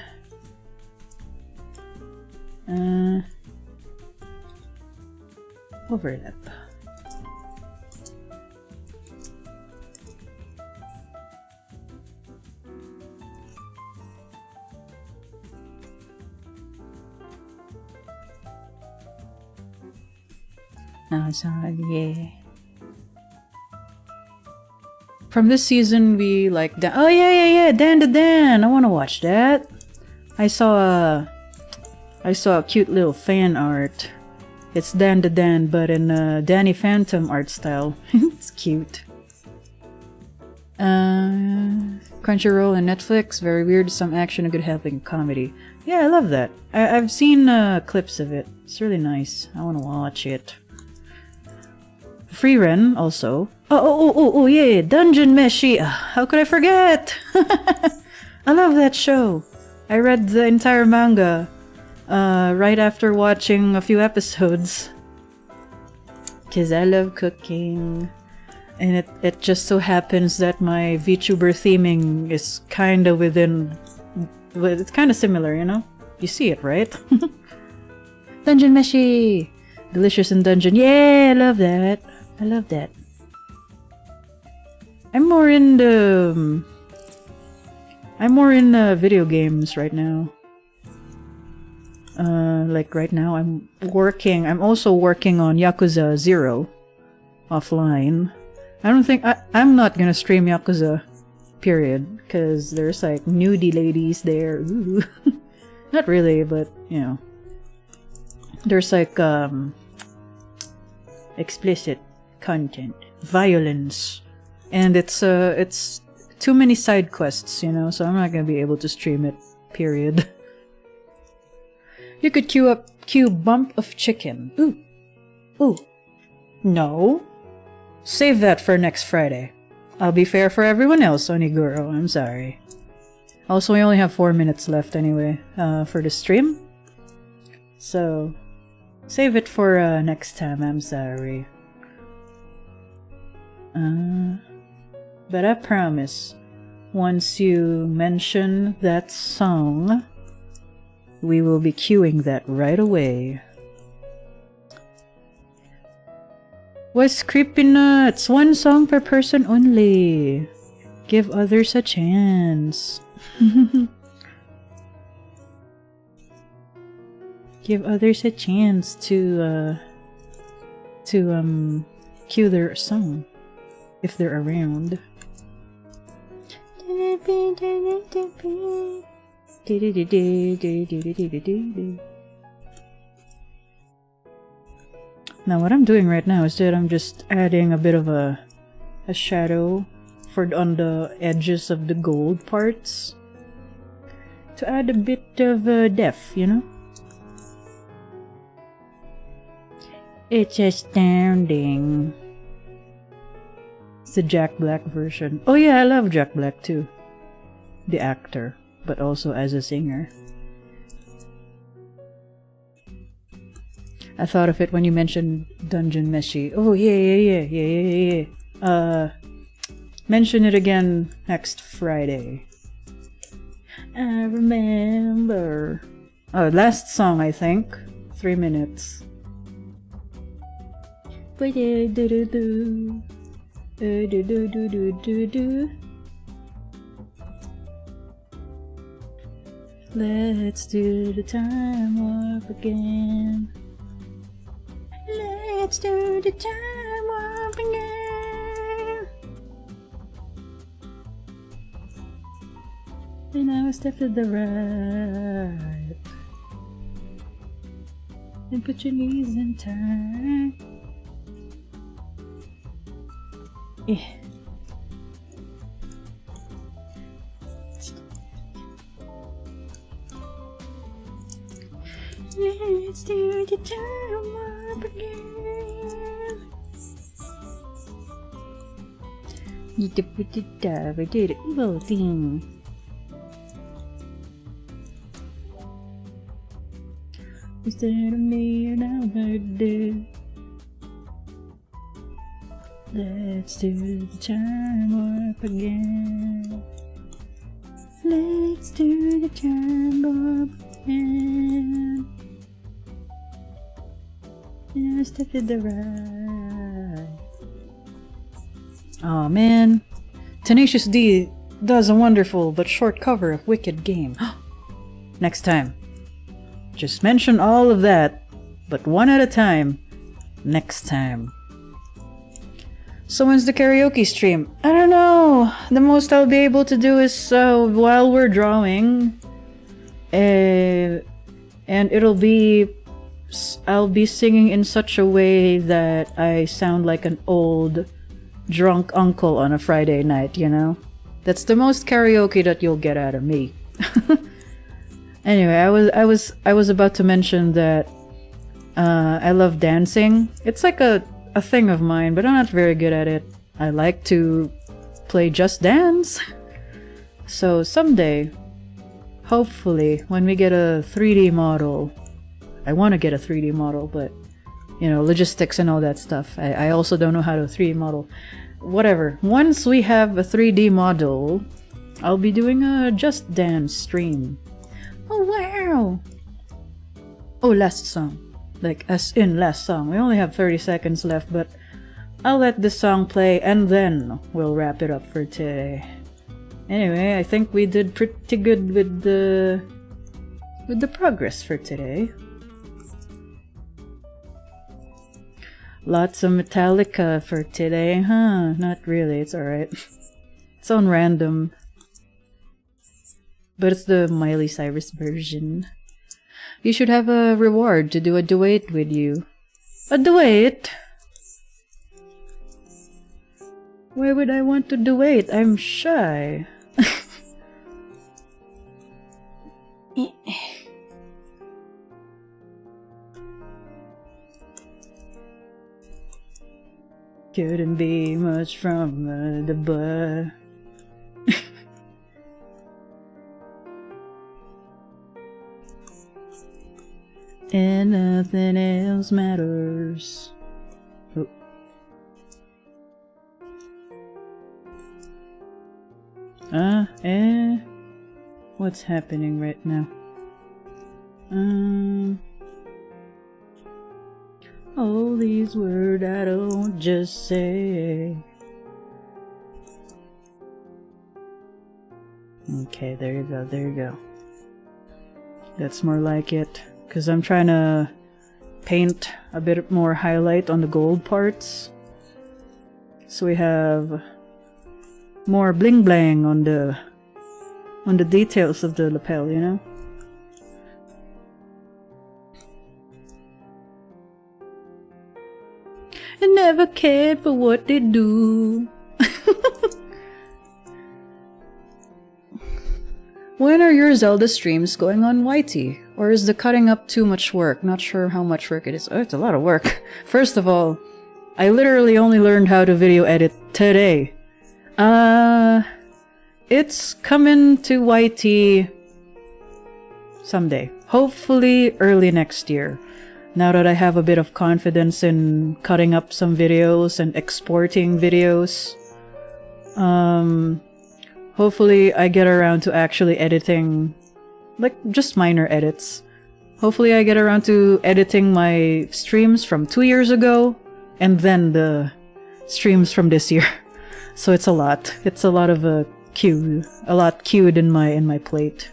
Overlap. Yeah. From this season, we like Dan. Oh yeah, Dan to Dan. I want to watch that. I saw a cute little fan art. It's Dan to Dan, but in Danny Phantom art style. It's cute. Crunchyroll and Netflix, very weird. Some action, a good helping comedy. Yeah, I love that. I've seen clips of it. It's really nice. I want to watch it. Free Ren also. Oh yeah, Dungeon Meshi. How could I forget? I love that show. I read the entire manga right after watching a few episodes. Cause I love cooking. And it just so happens that my VTuber theming is kinda within... It's kinda similar, you know? You see it, right? Dungeon Meshi! Delicious in Dungeon. Yeah, I love that. I love that. I'm more in video games right now. Like right now I'm also working on Yakuza 0 offline. I'm not gonna stream Yakuza, period, because there's like nudie ladies there. Ooh. Not really, but you know. There's like explicit content, violence, and it's too many side quests, you know, so I'm not gonna be able to stream it, period. You could queue bump of chicken. Ooh. No. Save that for next Friday. I'll be fair for everyone else, Oniguro. I'm sorry. Also, we only have 4 minutes left anyway, for the stream. So, save it for next time, I'm sorry. But I promise, once you mention that song, we will be queuing that right away. What's Creepy Nuts? 1 song per person only. Give others a chance. Give others a chance to cue their song if they're around. Now what I'm doing right now is that I'm just adding a bit of a shadow on the edges of the gold parts to add a bit of depth, you know? It's astounding. It's the Jack Black version. Oh yeah, I love Jack Black too. The actor, but also as a singer. I thought of it when you mentioned Dungeon Meshi. Oh yeah. Mention it again next Friday. I remember. Oh, last song I think. 3 minutes. Let's do the time warp again. Let's do the time warp again. And now step to the right. And put your knees in time. Yeah. Let's do the time warp again. You did put it down, we did it evil thing. Instead of me and I'm dead. Let's do the time warp again. Let's do the jumbo and step to the right. Oh man, Tenacious D does a wonderful but short cover of Wicked game. Next time. Just mention all of that, but one at a time. Next time. So when's the karaoke stream? I don't know. The most I'll be able to do is while we're drawing. And it'll be... I'll be singing in such a way that I sound like an old, drunk uncle on a Friday night, you know? That's the most karaoke that you'll get out of me. Anyway, I was about to mention that I love dancing. It's like a thing of mine, but I'm not very good at it. I like to play Just Dance. So someday, hopefully, when we get a 3D model, I want to get a 3D model, but you know, logistics and all that stuff. I also don't know how to 3D model. Whatever. Once we have a 3D model, I'll be doing a Just Dance stream. Oh wow! Oh, last song. Like, as in last song. We only have 30 seconds left, but I'll let this song play and then we'll wrap it up for today. Anyway, I think we did pretty good with the progress for today. Lots of Metallica for today, huh? Not really, it's alright. It's on random. But it's the Miley Cyrus version. You should have a reward to do a duet with you. A duet? Why would I want to duet? I'm shy. Couldn't be much from the butt. And nothing else matters. Oh. What's happening right now? All these words I don't just say. Okay, there you go, there you go. That's more like it. Because I'm trying to paint a bit more highlight on the gold parts. So we have more bling bling on the details of the lapel, you know? I never cared for what they do. When are your Zelda streams going on YT? Or is the cutting up too much work? Not sure how much work it is. Oh, it's a lot of work. First of all, I literally only learned how to video edit today. It's coming to YT someday. Hopefully early next year. Now that I have a bit of confidence in cutting up some videos and exporting videos. Hopefully I get around to actually editing, like just minor edits. Hopefully I get around to editing my streams from 2 years ago and then the streams from this year. So it's a lot. It's a lot of a lot queued in my plate.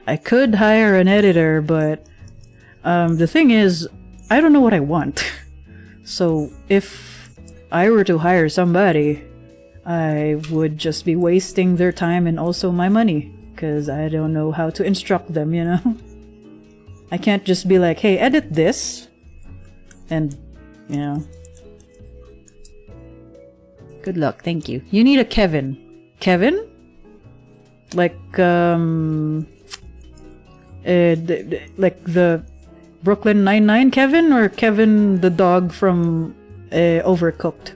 I could hire an editor, but the thing is, I don't know what I want. So if I were to hire somebody, I would just be wasting their time and also my money, because I don't know how to instruct them, you know? I can't just be like, hey, edit this, and, you know. Good luck, thank you. You need a Kevin. Kevin? Like, like the Brooklyn Nine-Nine Kevin, or Kevin the dog from Overcooked?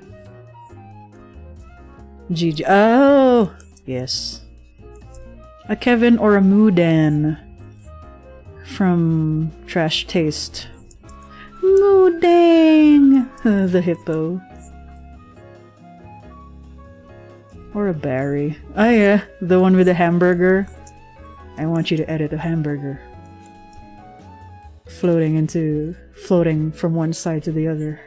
GG. Oh, yes. A Kevin or a Mudan from Trash Taste. Mudang! The hippo. Or a Barry. Oh yeah, the one with the hamburger. I want you to edit a hamburger. Floating from one side to the other.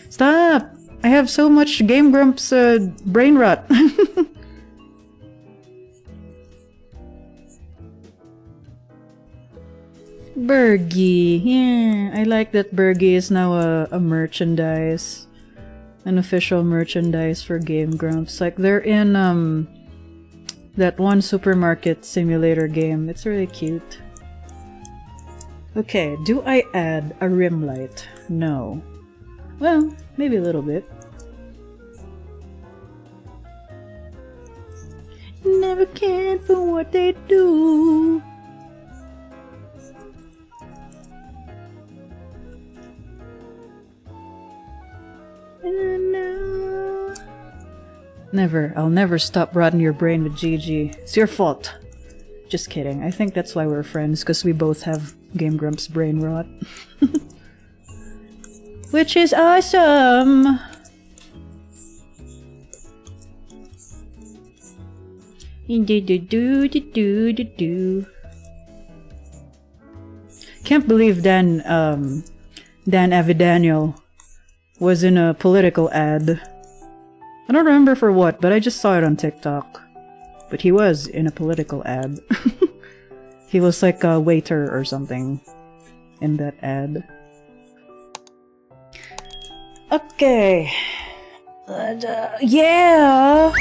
Stop! I have so much Game Grumps brain rot. Bergie. Yeah, I like that Bergie is now a merchandise. An official merchandise for Game Grumps. Like they're in that one supermarket simulator game. It's really cute. Okay, do I add a rim light? No. Well, maybe a little bit. Never cared for what they do. Never. I'll never stop rotting your brain with GG. It's your fault. Just kidding. I think that's why we're friends, because we both have Game Grumps brain rot. Which is awesome! Can't believe Dan Avidaniel was in a political ad. I don't remember for what, but I just saw it on TikTok. But he was in a political ad. He was like a waiter or something in that ad. Okay. Yeah!